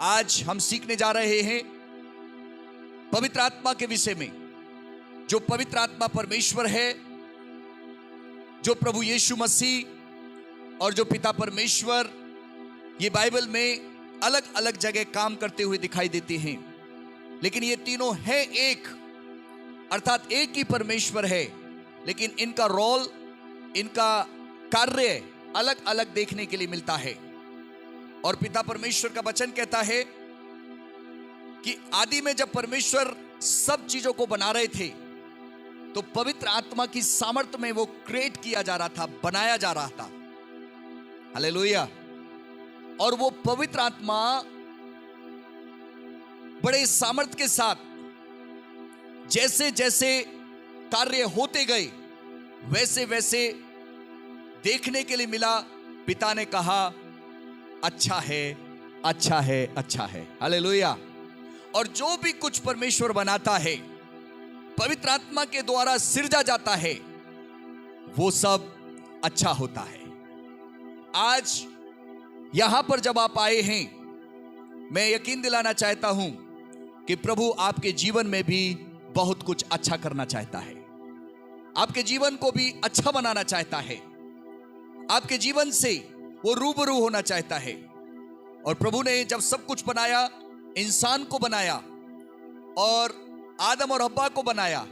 आज हम सीखने जा रहे हैं पवित्र आत्मा के विषय में। जो पवित्र आत्मा परमेश्वर है, जो प्रभु यीशु मसीह और जो पिता परमेश्वर, ये बाइबल में अलग अलग जगह काम करते हुए दिखाई देते हैं, लेकिन ये तीनों है एक, अर्थात एक ही परमेश्वर है, लेकिन इनका रोल, इनका कार्य अलग अलग देखने के लिए मिलता है। और पिता परमेश्वर का वचन कहता है कि आदि में जब परमेश्वर सब चीजों को बना रहे थे, तो पवित्र आत्मा की सामर्थ्य में वो क्रिएट किया जा रहा था, बनाया जा रहा था। हालेलुया। और वो पवित्र आत्मा बड़े सामर्थ्य के साथ जैसे जैसे कार्य होते गए, वैसे वैसे देखने के लिए मिला। पिता ने कहा अच्छा है, अच्छा है, अच्छा है। हालेलुया। और जो भी कुछ परमेश्वर बनाता है, पवित्र आत्मा के द्वारा सृजा जाता है, वो सब अच्छा होता है। आज यहां पर जब आप आए हैं, मैं यकीन दिलाना चाहता हूं कि प्रभु आपके जीवन में भी बहुत कुछ अच्छा करना चाहता है। आपके जीवन को भी अच्छा बनाना चाहता है। आपके जीवन से वो रूबरू होना चाहता है। और प्रभु ने जब सब कुछ बनाया, इंसान को बनाया और आदम और हव्वा को बनाया,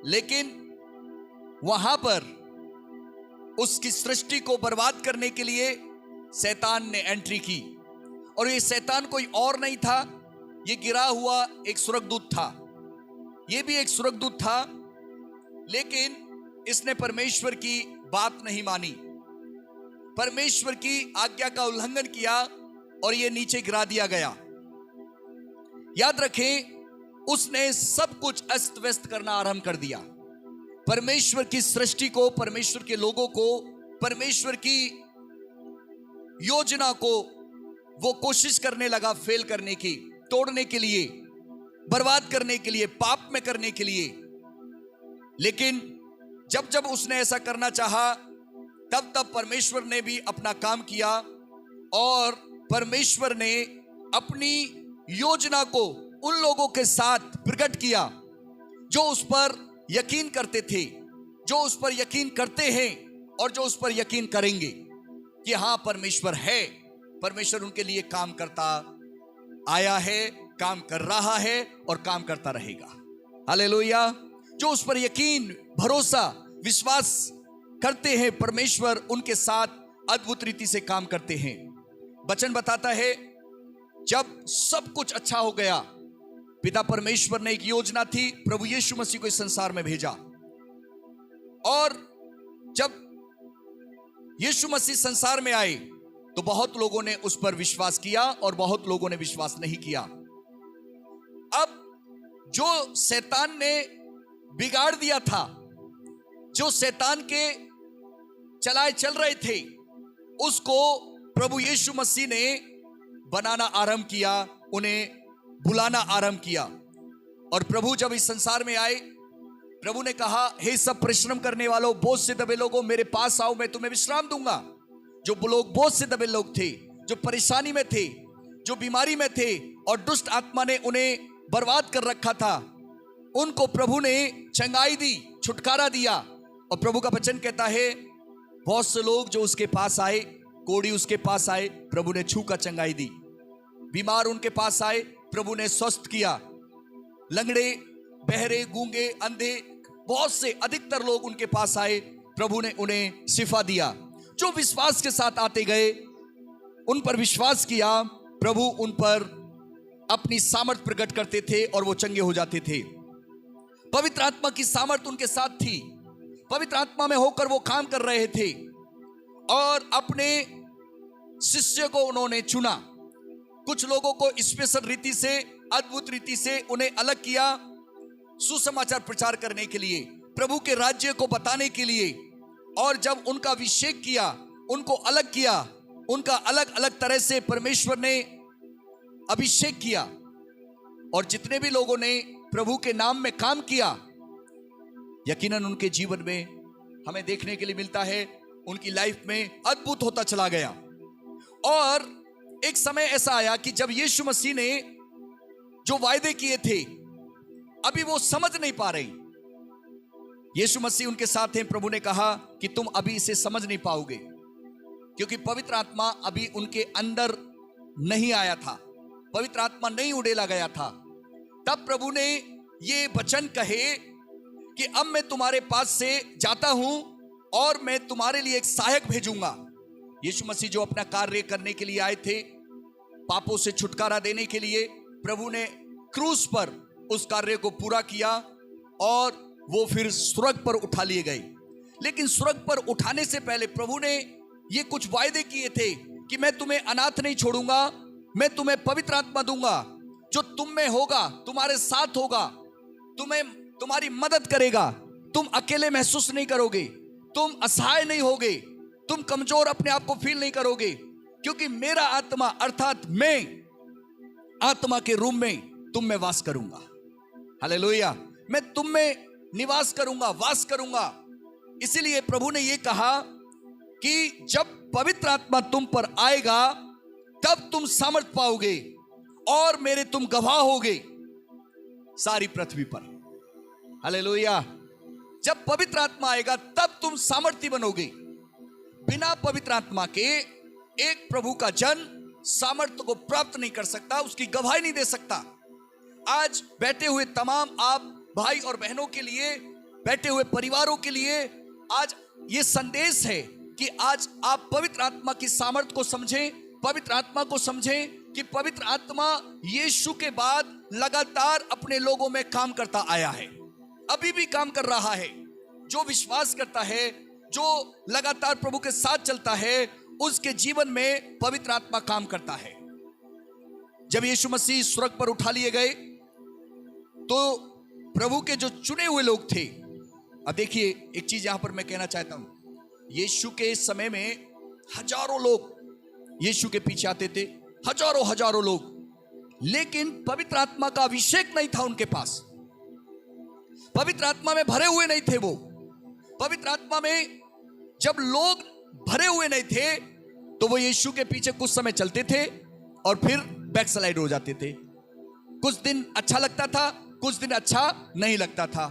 लेकिन वहां पर उसकी सृष्टि को बर्बाद करने के लिए शैतान ने एंट्री की। और ये शैतान कोई और नहीं था, ये गिरा हुआ एक स्वर्गदूत था। ये भी एक स्वर्गदूत था, लेकिन इसने परमेश्वर की बात नहीं मानी, परमेश्वर की आज्ञा का उल्लंघन किया और ये नीचे गिरा दिया गया। याद रखें, उसने सब कुछ अस्त व्यस्त करना आरंभ कर दिया। परमेश्वर की सृष्टि को, परमेश्वर के लोगों को, परमेश्वर की योजना को वो कोशिश करने लगा फेल करने की, तोड़ने के लिए, बर्बाद करने के लिए, पाप में करने के लिए। लेकिन जब जब उसने ऐसा करना चाहा, तब तब परमेश्वर ने भी अपना काम किया और परमेश्वर ने अपनी योजना को उन लोगों के साथ प्रकट किया जो उस पर यकीन करते थे, जो उस पर यकीन करते हैं और जो उस पर यकीन करेंगे कि हां परमेश्वर है। परमेश्वर उनके लिए काम करता आया है, काम कर रहा है और काम करता रहेगा। हालेलुया। जो उस पर यकीन, भरोसा, विश्वास करते हैं, परमेश्वर उनके साथ अद्भुत रीति से काम करते हैं। वचन बताता है, जब सब कुछ अच्छा हो गया, पिता परमेश्वर ने एक योजना थी, प्रभु यीशु मसीह को इस संसार में भेजा। और जब यीशु मसीह संसार में आए, तो बहुत लोगों ने उस पर विश्वास किया और बहुत लोगों ने विश्वास नहीं किया। अब जो शैतान ने बिगाड़ दिया था, जो शैतान के चलाए चल रहे थे, उसको प्रभु यीशु मसीह ने बनाना आरंभ किया, उन्हें बुलाना आरंभ किया। और प्रभु जब इस संसार में आए, प्रभु ने कहा, हे सब परिश्रम करने वालों, बोझ से दबे लोगों, मेरे पास आओ, मैं तुम्हें विश्राम दूंगा। जो लोग बोझ से दबे लोग थे, जो परेशानी में थे, जो बीमारी में थे और दुष्ट आत्मा ने उन्हें बर्बाद कर रखा था, उनको प्रभु ने चंगाई दी, छुटकारा दिया। और प्रभु का वचन कहता है, बहुत से लोग जो उसके पास आए, कोढ़ी उसके पास आए, प्रभु ने छू कर चंगाई दी। बीमार उनके पास आए, प्रभु ने स्वस्थ किया। लंगड़े, बहरे, गूंगे, अंधे, बहुत से अधिकतर लोग उनके पास आए, प्रभु ने उन्हें शिफा दिया। जो विश्वास के साथ आते गए, उन पर विश्वास किया, प्रभु उन पर अपनी सामर्थ प्रकट करते थे और वो चंगे हो जाते थे। पवित्र आत्मा की सामर्थ उनके साथ थी। पवित्र आत्मा में होकर वो काम कर रहे थे और अपने शिष्य को उन्होंने चुना। कुछ लोगों को स्पेशल रीति से, अद्भुत रीति से उन्हें अलग किया, सुसमाचार प्रचार करने के लिए, प्रभु के राज्य को बताने के लिए। और जब उनका अभिषेक किया, उनको अलग किया, उनका अलग अलग तरह से परमेश्वर ने अभिषेक किया। और जितने भी लोगों ने प्रभु के नाम में काम किया, यकीनन उनके जीवन में हमें देखने के लिए मिलता है, उनकी लाइफ में अद्भुत होता चला गया। और एक समय ऐसा आया कि जब यीशु मसीह ने जो वायदे किए थे अभी वो समझ नहीं पा रहे। यीशु मसीह उनके साथ हैं। प्रभु ने कहा कि तुम अभी इसे समझ नहीं पाओगे, क्योंकि पवित्र आत्मा अभी उनके अंदर नहीं आया था, पवित्र आत्मा नहीं उड़ेला गया था। तब प्रभु ने ये वचन कहे कि अब मैं तुम्हारे पास से जाता हूं और मैं तुम्हारे लिए एक सहायक भेजूंगा। यीशु मसीह जो अपना कार्य करने के लिए आए थे, पापों से छुटकारा देने के लिए, प्रभु ने क्रूस पर उस कार्य को पूरा किया और वो फिर स्वर्ग पर उठा लिए गए। लेकिन स्वर्ग पर उठाने से पहले प्रभु ने ये कुछ वायदे किए थे कि मैं तुम्हें अनाथ नहीं छोड़ूंगा, मैं तुम्हें पवित्र आत्मा दूंगा जो तुम में होगा, तुम्हारे साथ होगा, तुम्हारी मदद करेगा, तुम अकेले महसूस नहीं करोगे, तुम असहाय नहीं होगे, तुम कमजोर अपने आप को फील नहीं करोगे, क्योंकि मेरा आत्मा अर्थात मैं आत्मा के रूप में तुम में वास करूंगा। हालेलुया, मैं तुम में निवास करूंगा, वास करूंगा। इसीलिए प्रभु ने यह कहा कि जब पवित्र आत्मा तुम पर आएगा तब तुम सामर्थ पाओगे और मेरे तुम गवाह होगे सारी पृथ्वी पर। हालेलुया, जब पवित्र आत्मा आएगा तब तुम सामर्थी बनोगे। बिना पवित्र आत्मा के एक प्रभु का जन सामर्थ्य को प्राप्त नहीं कर सकता, उसकी गवाही नहीं दे सकता। आज बैठे हुए तमाम आप भाई और बहनों के लिए, बैठे हुए परिवारों के लिए आज ये संदेश है कि आज आप पवित्र आत्मा की सामर्थ्य को समझें, पवित्र आत्मा को समझें कि पवित्र आत्मा यीशु के बाद लगातार अपने लोगों में काम करता आया है, अभी भी काम कर रहा है। जो विश्वास करता है, जो लगातार प्रभु के साथ चलता है, उसके जीवन में पवित्र आत्मा काम करता है। जब यीशु मसीह स्वर्ग पर उठा लिए गए तो प्रभु के जो चुने हुए लोग थे, अब देखिए एक चीज यहां पर मैं कहना चाहता हूं, यीशु के समय में हजारों लोग यीशु के पीछे आते थे, हजारों लोग, लेकिन पवित्र आत्मा का अभिषेक नहीं था उनके पास, पवित्र आत्मा में भरे हुए नहीं थे। वो पवित्र आत्मा में जब लोग भरे हुए नहीं थे तो वो यीशु के पीछे कुछ समय चलते थे और फिर बैकस्लाइड हो जाते थे। कुछ दिन अच्छा लगता था, कुछ दिन अच्छा नहीं लगता था,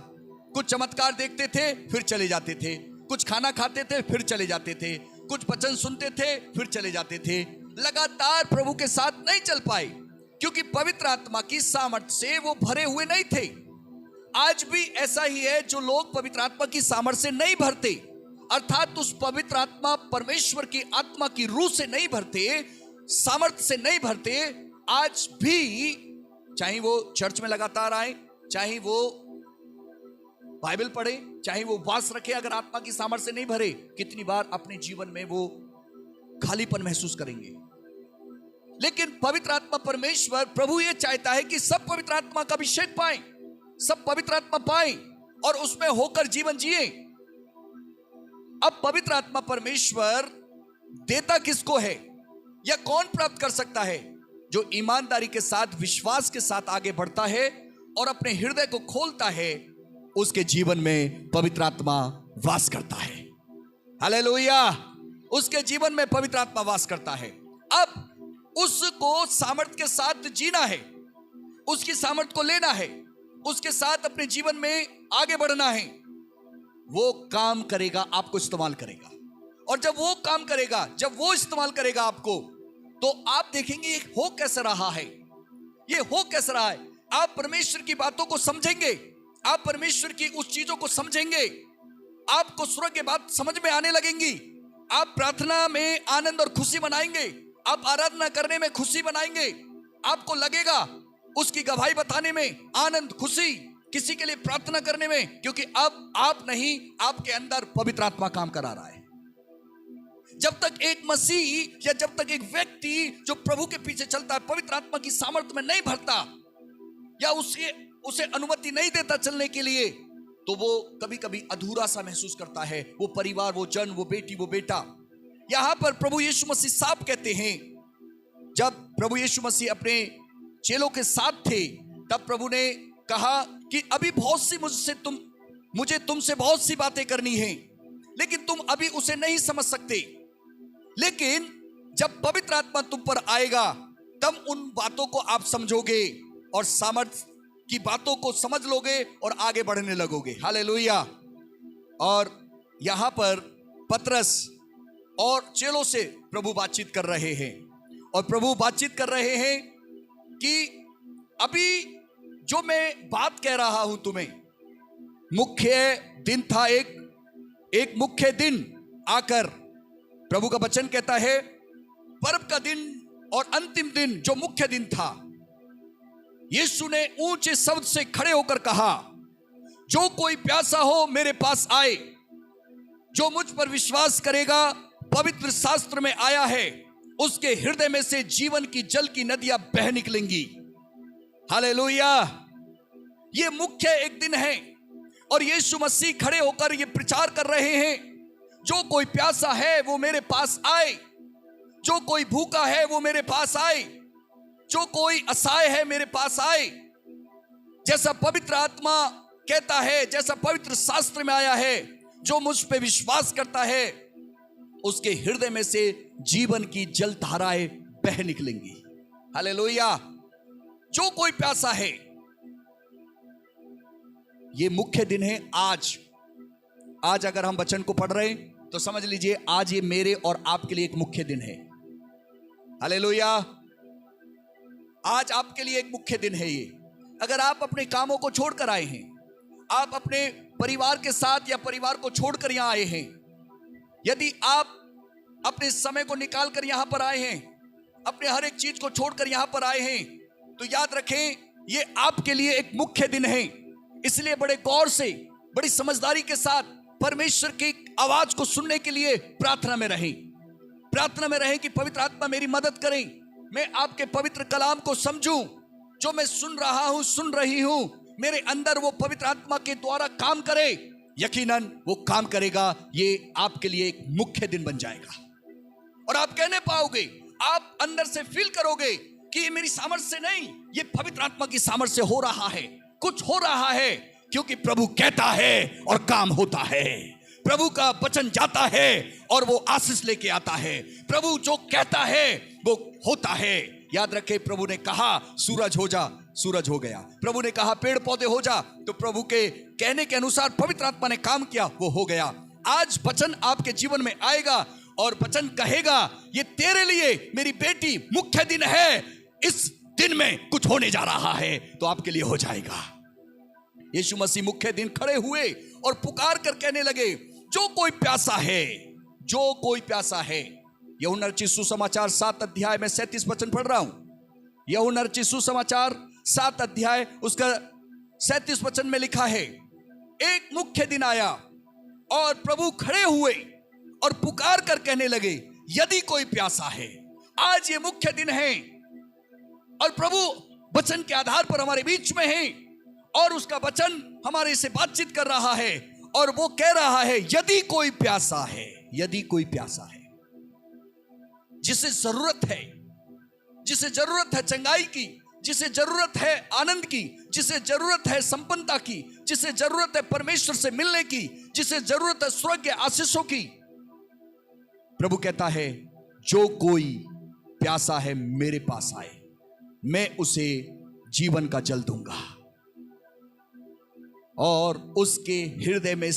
कुछ चमत्कार देखते थे फिर चले जाते थे, कुछ खाना खाते थे फिर चले जाते थे, कुछ वचन सुनते थे फिर चले जाते थे। लगातार प्रभु के साथ नहीं चल पाए क्योंकि पवित्र आत्मा की सामर्थ्य से वो भरे हुए नहीं थे। आज भी ऐसा ही है, जो लोग पवित्र आत्मा की सामर्थ्य से नहीं भरते, अर्थात उस पवित्र आत्मा परमेश्वर की आत्मा की रूह से नहीं भरते, सामर्थ्य से नहीं भरते, आज भी चाहे वो चर्च में लगातार आए, चाहे वो बाइबल पढ़े, चाहे वो उपवास रखे, अगर आत्मा की सामर्थ्य से नहीं भरे, कितनी बार अपने जीवन में वो खालीपन महसूस करेंगे। लेकिन पवित्र आत्मा परमेश्वर प्रभु ये चाहता है कि सब पवित्र आत्मा का अभिषेक पाए, सब पवित्र आत्मा पाए और उसमें होकर जीवन जिए। अब पवित्र आत्मा परमेश्वर देता किसको है या कौन प्राप्त कर सकता है? जो ईमानदारी के साथ, विश्वास के साथ आगे बढ़ता है और अपने हृदय को खोलता है, उसके जीवन में पवित्र आत्मा वास करता है। हालेलुया, उसके जीवन में पवित्र आत्मा वास करता है। अब उसको सामर्थ्य के साथ जीना है, उसकी सामर्थ्य को लेना है, उसके साथ अपने जीवन में आगे बढ़ना है। वो काम करेगा, आपको इस्तेमाल करेगा, और जब वो काम करेगा, जब वो इस्तेमाल करेगा आपको, तो आप देखेंगे ये हो कैसे रहा है, ये हो कैसे रहा है। आप परमेश्वर की बातों को समझेंगे, आप परमेश्वर की उस चीजों को समझेंगे, आपको स्वर्ग की बात समझ में आने लगेंगी। आप प्रार्थना में आनंद और खुशी मनाएंगे, आप आराधना करने में खुशी मनाएंगे, आपको लगेगा उसकी गवाही बताने में आनंद, खुशी, किसी के लिए प्रार्थना करने में, क्योंकि अब आप नहीं, आपके अंदर पवित्र आत्मा काम करा रहा है। जब तक एक मसीह या जब तक एक व्यक्ति जो प्रभु के पीछे चलता है पवित्र आत्मा की सामर्थ्य में नहीं भरता या उसे अनुमति नहीं देता चलने के लिए, तो वो कभी कभी अधूरा सा महसूस करता है। वो परिवार, वो जन, वो बेटी, वो बेटा। यहां पर प्रभु यीशु मसीह साफ कहते हैं, जब प्रभु यीशु मसीह अपने चेलों के साथ थे, तब प्रभु ने कहा कि अभी बहुत सी मुझे तुमसे बहुत सी बातें करनी है, लेकिन तुम अभी उसे नहीं समझ सकते। लेकिन जब पवित्र आत्मा तुम पर आएगा तब उन बातों को आप समझोगे और सामर्थ्य की बातों को समझ लोगे और आगे बढ़ने लगोगे। हालेलुया। और यहां पर पतरस और चेलों से प्रभु बातचीत कर रहे हैं और प्रभु बातचीत कर रहे हैं कि अभी जो मैं बात कह रहा हूं तुम्हें, मुख्य दिन था, एक मुख्य दिन आकर प्रभु का वचन कहता है पर्व का दिन और अंतिम दिन जो मुख्य दिन था, यीशु ने ऊंचे शब्द से खड़े होकर कहा, जो कोई प्यासा हो मेरे पास आए, जो मुझ पर विश्वास करेगा, पवित्र शास्त्र में आया है, उसके हृदय में से जीवन की जल की नदियां बह निकलेंगी। हालेलुया। ये मुख्य एक दिन है और यीशु मसीह खड़े होकर ये प्रचार कर रहे हैं, जो कोई प्यासा है वो मेरे पास आए, जो कोई भूखा है वो मेरे पास आए, जो कोई असहाय है मेरे पास आए। जैसा पवित्र आत्मा कहता है, जैसा पवित्र शास्त्र में आया है, जो मुझ पे विश्वास करता है उसके हृदय में से जीवन की जल धाराएं बह निकलेंगी। हालेलुया। जो कोई प्यासा है, ये मुख्य दिन है आज अगर हम वचन को पढ़ रहे हैं तो समझ लीजिए आज ये मेरे और आपके लिए एक मुख्य दिन है। हालेलुया। आज आपके लिए एक मुख्य दिन है ये। अगर आप अपने कामों को छोड़कर आए हैं, आप अपने परिवार के साथ या परिवार को छोड़कर यहां आए हैं, यदि आप अपने समय को निकालकर यहां पर आए हैं, अपने हर एक चीज को छोड़कर यहां पर आए हैं, तो याद रखें ये आपके लिए एक मुख्य दिन है। इसलिए बड़े गौर से, बड़ी समझदारी के साथ परमेश्वर की आवाज को सुनने के लिए प्रार्थना में रहें। प्रार्थना में रहें कि पवित्र आत्मा मेरी मदद करें, मैं आपके पवित्र कलाम को समझूं, जो मैं सुन रहा हूं, सुन रही हूं, मेरे अंदर वो पवित्र आत्मा के द्वारा काम करे। यकीनन वो काम करेगा। ये आपके लिए एक मुख्य दिन बन जाएगा और आप कहने पाओगे, आप अंदर से फील करोगे कि ये मेरी सामर्थ्य से नहीं, ये पवित्र आत्मा की सामर्थ्य से हो रहा है, कुछ हो रहा है, क्योंकि प्रभु कहता है और काम होता है। प्रभु का वचन जाता है और वो आशीष लेके आता है। प्रभु जो कहता है वो होता है। याद रखे, प्रभु ने कहा सूरज हो जा, सूरज हो गया। प्रभु ने कहा पेड़ पौधे हो जा, तो प्रभु के कहने के अनुसार पवित्र आत्मा ने काम किया, वो हो गया। आज वचन आपके जीवन में आएगा और वचन कहेगा, ये तेरे लिए मेरी बेटी मुख्य दिन है, इस दिन में कुछ होने जा रहा है, तो आपके लिए हो जाएगा। यीशु मसीह मुख्य दिन खड़े हुए और पुकार कर कहने लगे, जो कोई प्यासा है, जो कोई प्यासा है। यूहन्ना रचित सुसमाचार 7 अध्याय में 37 वचन पढ़ रहा हूं। यूहन्ना रचित सुसमाचार 7 अध्याय उसका 37 वचन में लिखा है, एक मुख्य दिन आया और प्रभु खड़े हुए और पुकार कर कहने लगे, यदि कोई प्यासा है। आज ये मुख्य दिन है और प्रभु वचन के आधार पर हमारे बीच में है और उसका वचन हमारे से बातचीत कर रहा है और वो कह रहा है, यदि कोई प्यासा है, यदि कोई प्यासा है, जिसे जरूरत है, जिसे जरूरत है चंगाई की, जिसे जरूरत है आनंद की, जिसे जरूरत है संपन्नता की, जिसे जरूरत है परमेश्वर से मिलने की, जिसे जरूरत है स्वर्ग के आशीषों की, प्रभु कहता है, जो कोई प्यासा है मेरे पास आए, मैं उसे जीवन का जल दूंगा और उसके हृदय में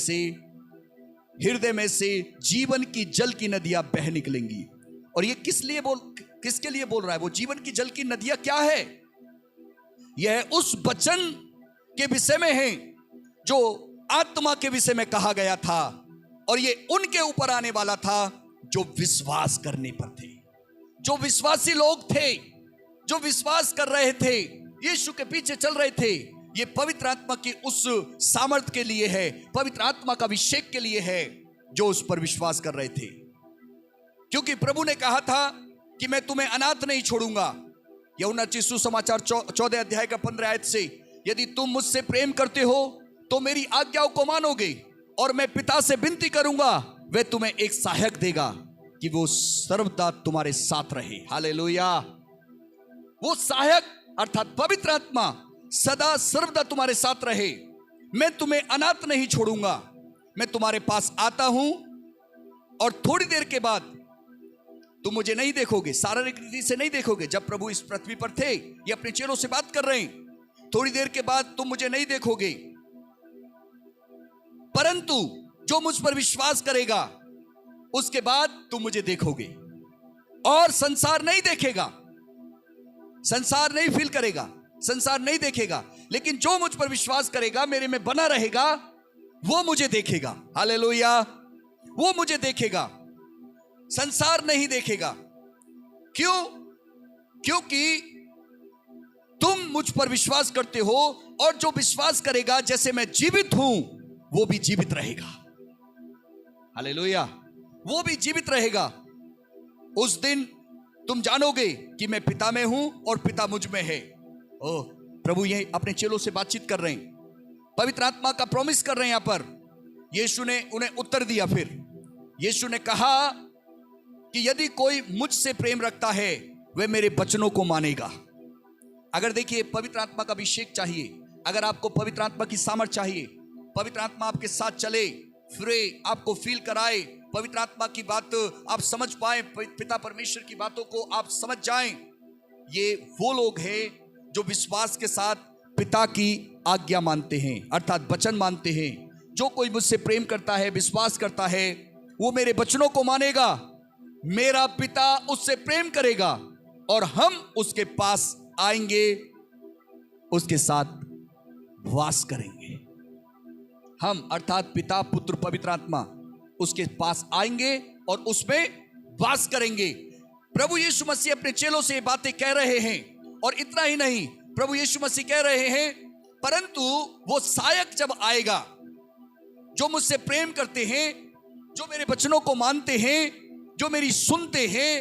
से जीवन की जल की नदियां बह निकलेंगी। और ये किसके लिए बोल रहा है? वो जीवन की जल की नदियां क्या है? यह उस वचन के विषय में है जो आत्मा के विषय में कहा गया था और ये उनके ऊपर आने वाला था जो विश्वास करने पर थे, जो विश्वासी लोग थे, जो विश्वास कर रहे थे, यीशु के पीछे चल रहे थे। ये पवित्र आत्मा की उस सामर्थ के लिए है, पवित्र आत्मा का अभिषेक के लिए है, जो उस पर विश्वास कर रहे थे। क्योंकि प्रभु ने कहा था कि मैं तुम्हें अनाथ नहीं छोड़ूंगा। यूहन्ना रचित सुसमाचार 14 अध्याय का 15 आयत से, यदि तुम मुझसे प्रेम करते हो तो मेरी आज्ञाओं को मानोगे और मैं पिता से विनती करूंगा, वह तुम्हें एक सहायक देगा कि वो सर्वदा तुम्हारे साथ रहे। हालेलुया। वो सहायक अर्थात पवित्र आत्मा सदा सर्वदा तुम्हारे साथ रहे। मैं तुम्हें अनाथ नहीं छोड़ूंगा, मैं तुम्हारे पास आता हूं और थोड़ी देर के बाद तुम मुझे नहीं देखोगे, शारीरिक रीति से नहीं देखोगे। जब प्रभु इस पृथ्वी पर थे, ये अपने चेलों से बात कर रहे हैं, थोड़ी देर के बाद तुम मुझे नहीं देखोगे, परंतु जो मुझ पर विश्वास करेगा उसके बाद तुम मुझे देखोगे। और संसार नहीं देखेगा, संसार नहीं फील करेगा, संसार नहीं देखेगा, लेकिन जो मुझ पर विश्वास करेगा, मेरे में बना रहेगा, वो मुझे देखेगा। हालेलुया, वो मुझे देखेगा, संसार नहीं देखेगा। क्यों? क्योंकि तुम मुझ पर विश्वास करते हो, और जो विश्वास करेगा जैसे मैं जीवित हूं, वो भी जीवित रहेगा। हालेलुया, वो भी जीवित रहेगा। उस दिन तुम जानोगे कि मैं पिता में हूं और पिता मुझ में है। ओह, प्रभु ये अपने चेलों से बातचीत कर रहे हैं, पवित्र आत्मा का प्रॉमिस कर रहे हैं। यहां पर यीशु ने उन्हें उत्तर दिया। फिर यीशु ने कहा कि यदि कोई मुझसे प्रेम रखता है, वह मेरे वचनों को मानेगा। अगर देखिए, पवित्र आत्मा का अभिषेक चाहिए, अगर आपको पवित्र आत्मा की सामर्थ चाहिए, पवित्र आत्मा आपके साथ चले फिरे, आपको फील कराए, पवित्र आत्मा की बात आप समझ पाए, पिता परमेश्वर की बातों को आप समझ जाएं, ये वो लोग हैं जो विश्वास के साथ पिता की आज्ञा मानते हैं, अर्थात वचन मानते हैं। जो कोई मुझसे प्रेम करता है, विश्वास करता है, वो मेरे वचनों को मानेगा, मेरा पिता उससे प्रेम करेगा और हम उसके पास आएंगे, उसके साथ वास करेंगे। हम अर्थात पिता, पुत्र, पवित्र आत्मा उसके पास आएंगे और उसमें वास करेंगे। प्रभु यीशु मसीह अपने चेलों से ये बातें कह रहे हैं, और इतना ही नहीं, प्रभु यीशु मसीह कह रहे हैं, परंतु वो सहायक जब आएगा, जो मुझसे प्रेम करते हैं, जो मेरे वचनों को मानते हैं, जो मेरी सुनते हैं,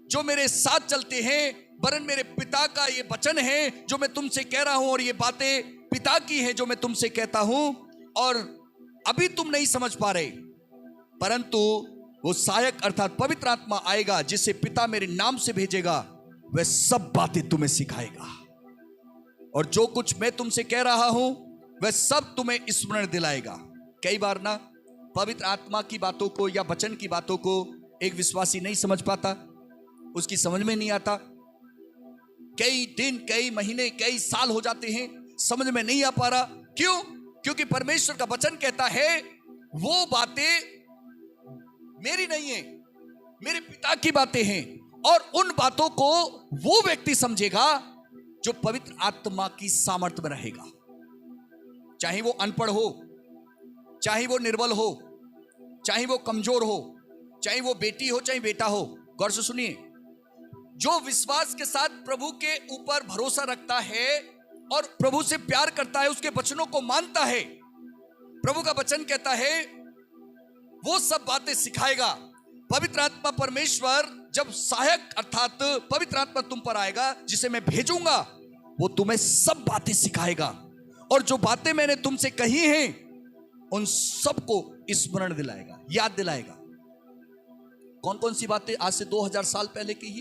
जो मेरे साथ चलते हैं, वरन मेरे पिता का ये वचन है जो मैं तुमसे कह रहा हूं, और ये बातें पिता की है जो मैं तुमसे कहता हूं, और अभी तुम नहीं समझ पा रहे, परंतु वो सहायक अर्थात पवित्र आत्मा आएगा, जिसे पिता मेरे नाम से भेजेगा, वह सब बातें तुम्हें सिखाएगा, और जो कुछ मैं तुमसे कह रहा हूं वह सब तुम्हें स्मरण दिलाएगा। कई बार ना पवित्र आत्मा की बातों को या वचन की बातों को एक विश्वासी नहीं समझ पाता, उसकी समझ में नहीं आता। कई दिन, कई महीने, कई साल हो जाते हैं, समझ में नहीं आ पा रहा। क्यों? क्योंकि परमेश्वर का वचन कहता है वो बातें मेरी नहीं है, मेरे पिता की बातें हैं, और उन बातों को वो व्यक्ति समझेगा जो पवित्र आत्मा की सामर्थ्य में रहेगा। चाहे वो अनपढ़ हो, चाहे वो निर्बल हो, चाहे वो कमजोर हो, चाहे वो बेटी हो, चाहे बेटा हो। गौर से सुनिए, जो विश्वास के साथ प्रभु के ऊपर भरोसा रखता है और प्रभु से प्यार करता है, उसके वचनों को मानता है, प्रभु का वचन कहता है वो सब बातें सिखाएगा। पवित्र आत्मा परमेश्वर जब सहायक अर्थात पवित्र आत्मा तुम पर आएगा, जिसे मैं भेजूंगा, वो तुम्हें सब बातें सिखाएगा, और जो बातें मैंने तुमसे कही हैं उन सबको स्मरण दिलाएगा, याद दिलाएगा। कौन कौन सी बातें आज से 2000 साल पहले की ही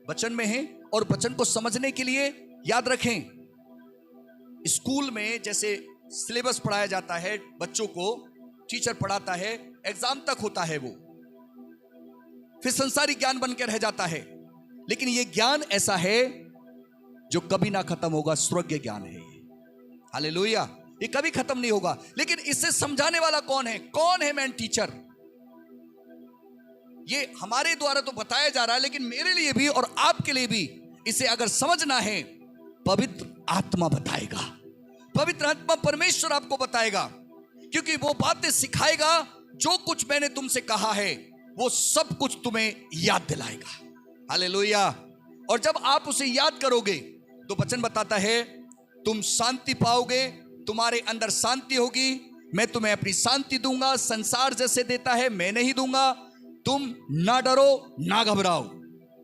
वचन में हैं, और वचन को समझने के लिए याद रखें, स्कूल में जैसे सिलेबस पढ़ाया जाता है बच्चों को, टीचर पढ़ाता है, एग्जाम तक होता है वो, फिर संसारिक ज्ञान बनकर रह जाता है, लेकिन ये ज्ञान ऐसा है जो कभी ना खत्म होगा, स्वर्गीय ज्ञान है। हालेलुया, ये कभी खत्म नहीं होगा। लेकिन इसे समझाने वाला कौन है? कौन है मैन टीचर? ये हमारे द्वारा तो बताया जा रहा है, लेकिन मेरे लिए भी और आपके लिए भी इसे अगर समझना है, पवित्र आत्मा बताएगा, पवित्र आत्मा परमेश्वर आपको बताएगा, क्योंकि वो बातें सिखाएगा, जो कुछ मैंने तुमसे कहा है वो सब कुछ तुम्हें याद दिलाएगा। हालेलुया। और जब आप उसे याद करोगे तो वचन बताता है तुम शांति पाओगे, तुम्हारे अंदर शांति होगी, मैं तुम्हें अपनी शांति दूंगा, संसार जैसे देता है मैं नहीं दूंगा, तुम ना डरो ना घबराओ।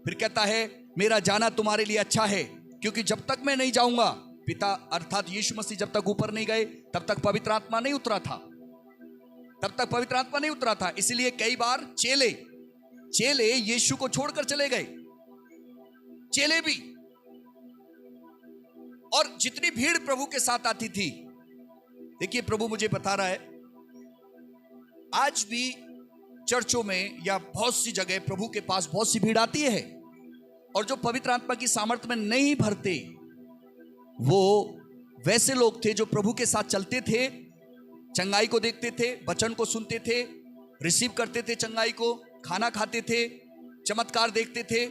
फिर कहता है मेरा जाना तुम्हारे लिए अच्छा है, क्योंकि जब तक मैं नहीं जाऊंगा, पिता अर्थात यीशु मसीह जब तक ऊपर नहीं गए तब तक पवित्र आत्मा नहीं उतरा था, तब तक पवित्र आत्मा नहीं उतरा था। इसलिए कई बार चेले यीशु को छोड़कर चले गए, चेले भी। और जितनी भीड़ प्रभु के साथ आती थी, देखिए प्रभु मुझे बता रहा है आज भी चर्चों में या बहुत सी जगह प्रभु के पास बहुत सी भीड़ आती है, और जो पवित्र आत्मा की सामर्थ्य में नहीं भरते वो वैसे लोग थे जो प्रभु के साथ चलते थे, चंगाई को देखते थे, वचन को सुनते थे, रिसीव करते थे चंगाई को, खाना खाते थे, चमत्कार देखते थे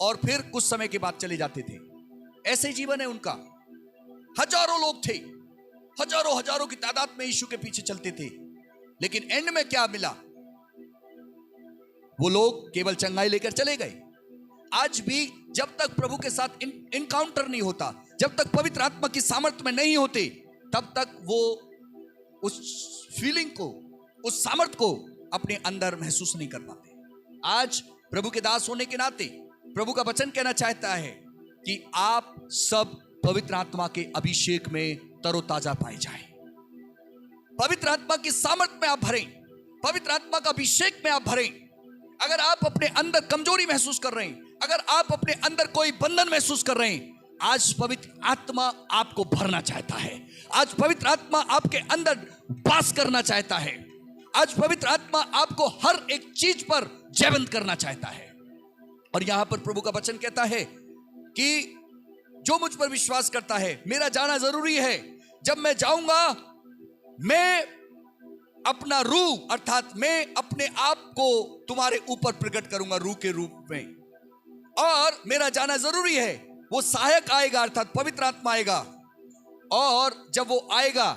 और फिर कुछ समय के बाद चले जाते थे। ऐसे जीवन है उनका। हजारों लोग थे, हजारों हजारों की तादाद में यीशु के पीछे चलते थे, लेकिन एंड में क्या मिला? वो लोग केवल चंगाई लेकर चले गए। आज भी जब तक प्रभु के साथ इनकाउंटर नहीं होता, जब तक पवित्र आत्मा की सामर्थ्य में नहीं होते, तब तक वो उस फीलिंग को, उस सामर्थ्य को अपने अंदर महसूस नहीं कर पाते। आज प्रभु के दास होने के नाते प्रभु का वचन कहना चाहता है कि आप सब पवित्र आत्मा के अभिषेक में तरोताजा पाए जाएं। पवित्र आत्मा की सामर्थ्य में आप भरें, पवित्र आत्मा का अभिषेक में आप भरें। अगर आप अपने अंदर कमजोरी महसूस कर रहे हैं, अगर आप अपने अंदर कोई बंधन महसूस कर रहे हैं, आज पवित्र आत्मा आपको भरना चाहता है। आज पवित्र आत्मा आपके अंदर वास करना चाहता है। आज पवित्र आत्मा आपको हर एक चीज पर जयवंत करना चाहता है। और यहां पर प्रभु का वचन कहता है कि जो मुझ पर विश्वास करता है, मेरा जाना जरूरी है। जब मैं जाऊंगा, मैं अपना रूह अर्थात मैं अपने आप को तुम्हारे ऊपर प्रकट करूंगा रूह के रूप में, और मेरा जाना जरूरी है। वो सहायक आएगा अर्थात पवित्र आत्मा आएगा, और जब वो आएगा,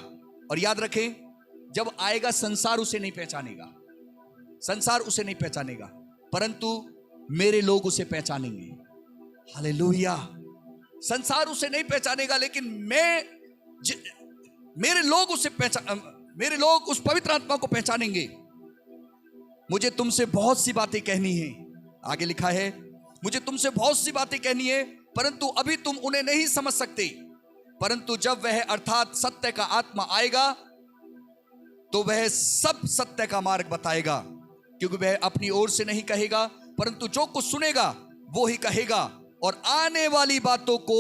और याद रखें, जब आएगा संसार उसे नहीं पहचानेगा, संसार उसे नहीं पहचानेगा, परंतु मेरे लोग उसे पहचानेंगे। हालेलुया। संसार उसे नहीं पहचानेगा, लेकिन मेरे लोग उस पवित्र आत्मा को पहचानेंगे। मुझे तुमसे बहुत सी बातें कहनी है, आगे लिखा है, मुझे तुमसे बहुत सी बातें कहनी है, परंतु अभी तुम उन्हें नहीं समझ सकते। परंतु जब वह अर्थात सत्य का आत्मा आएगा तो वह सब सत्य का मार्ग बताएगा, क्योंकि वह अपनी ओर से नहीं कहेगा, परंतु जो कुछ सुनेगा वो ही कहेगा, और आने वाली बातों को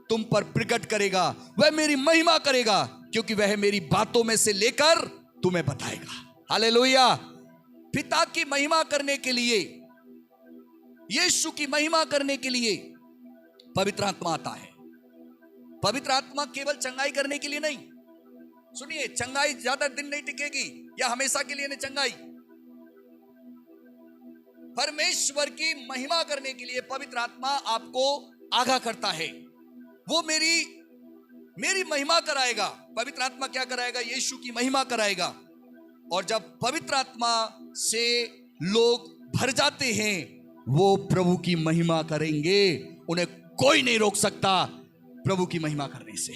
तुम पर प्रकट करेगा। वह मेरी महिमा करेगा, क्योंकि वह मेरी बातों में से लेकर तुम्हें बताएगा। हालेलुया। पिता की महिमा करने के लिए, यीशु की महिमा करने के लिए पवित्र आत्मा आता है। पवित्र आत्मा केवल चंगाई करने के लिए नहीं। सुनिए, चंगाई ज्यादा दिन नहीं टिकेगी या हमेशा के लिए नहीं चंगाई। परमेश्वर की महिमा करने के लिए पवित्र आत्मा आपको आगाह करता है। वो मेरी महिमा कराएगा। पवित्र आत्मा क्या कराएगा? यीशु की महिमा कराएगा। और जब पवित्र आत्मा से लोग भर जाते हैं, वो प्रभु की महिमा करेंगे। उन्हें कोई नहीं रोक सकता प्रभु की महिमा करने से।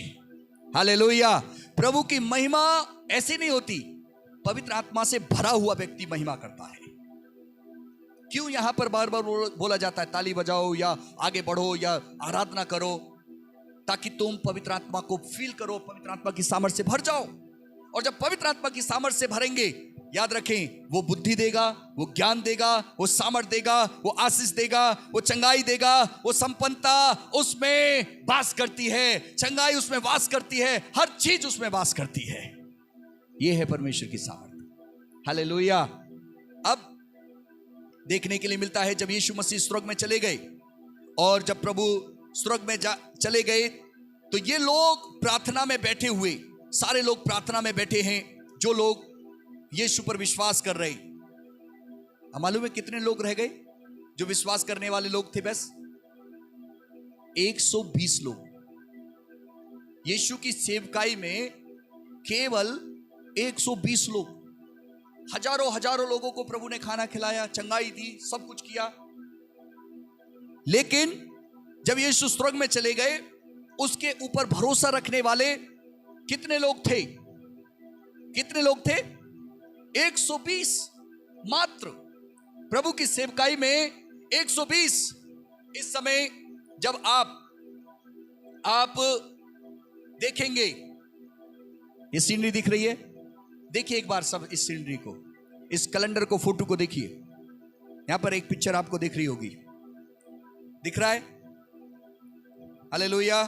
हालेलुया। प्रभु की महिमा ऐसी नहीं होती, पवित्र आत्मा से भरा हुआ व्यक्ति महिमा करता है। क्यों यहां पर बार बार बोला जाता है ताली बजाओ या आगे बढ़ो या आराधना करो? ताकि तुम पवित्र आत्मा को फील करो, पवित्र आत्मा की सामर्थ्य से भर जाओ। और जब पवित्र आत्मा की सामर्थ्य से भरेंगे, याद रखें, वो बुद्धि देगा, वो ज्ञान देगा, वो सामर्थ्य देगा, वो आशीष देगा, वो चंगाई देगा, वो संपन्नता उसमें वास करती है, चंगाई उसमें वास करती है, हर चीज उसमें वास करती है। यह है परमेश्वर की सामर्थ्य। हालेलुया। अब देखने के लिए मिलता है जब यीशु मसीह स्वर्ग में चले गए, और जब प्रभु स्वर्ग में चले गए तो ये लोग प्रार्थना में बैठे हुए, सारे लोग प्रार्थना में बैठे हैं जो लोग यीशु पर विश्वास कर रहे। हम मालूम है कितने लोग रह गए जो विश्वास करने वाले लोग थे? बस 120 लोग। यीशु की सेवकाई में केवल 120 लोग। हजारों हजारों लोगों को प्रभु ने खाना खिलाया, चंगाई दी, सब कुछ किया। लेकिन जब यीशु स्वर्ग में चले गए, उसके ऊपर भरोसा रखने वाले कितने लोग थे? कितने लोग थे? 120 मात्र। प्रभु की सेवकाई में 120। इस समय जब आप देखेंगे, ये सीनरी दिख रही है? देखिए एक बार सब इस सीनरी को, इस कैलेंडर को, फोटो को देखिए। यहां पर एक पिक्चर आपको दिख रही होगी, दिख रहा है? हालेलुया।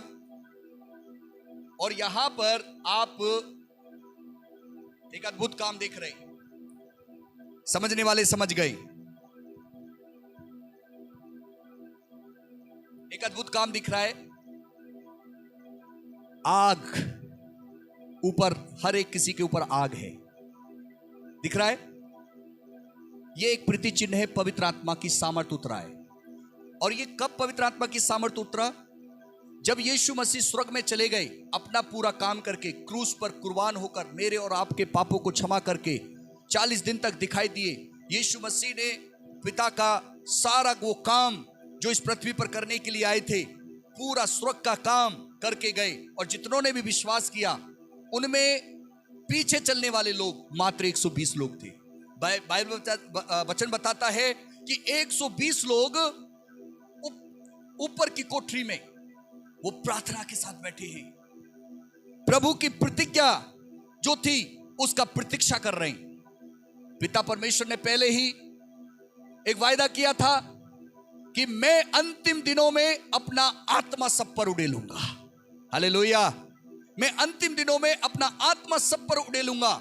और यहां पर आप एक अद्भुत काम देख रहे हैं। समझने वाले समझ गए। एक अद्भुत काम दिख रहा है। आग ऊपर, हर एक किसी के ऊपर आग है, दिख रहा है। यह एक प्रतीक चिन्ह है, पवित्र आत्मा की सामर्थ उतरा है। और ये कब पवित्र आत्मा की सामर्थ उतरा? जब यीशु मसीह स्वर्ग में चले गए, अपना पूरा काम करके क्रूस पर कुर्बान होकर मेरे और आपके पापों को क्षमा करके 40 दिन तक दिखाई दिए। यीशु मसीह ने पिता का सारा वो काम जो इस पृथ्वी पर करने के लिए आए थे, पूरा स्वर्ग का काम करके गए। और जितनों ने भी विश्वास किया, उनमें पीछे चलने वाले लोग मात्र 120 लोग थे। बाइबल वचन बताता है कि 120 लोग ऊपर की कोठरी में वो प्रार्थना के साथ बैठे हैं, प्रभु की प्रतिज्ञा जो थी उसका प्रतीक्षा कर रहे हैं। पिता परमेश्वर ने पहले ही एक वायदा किया था कि मैं अंतिम दिनों में अपना आत्मा सब पर उड़ेलूंगा। हालेलुया। मैं अंतिम दिनों में अपना आत्मा सब पर उड़ेलूंगा।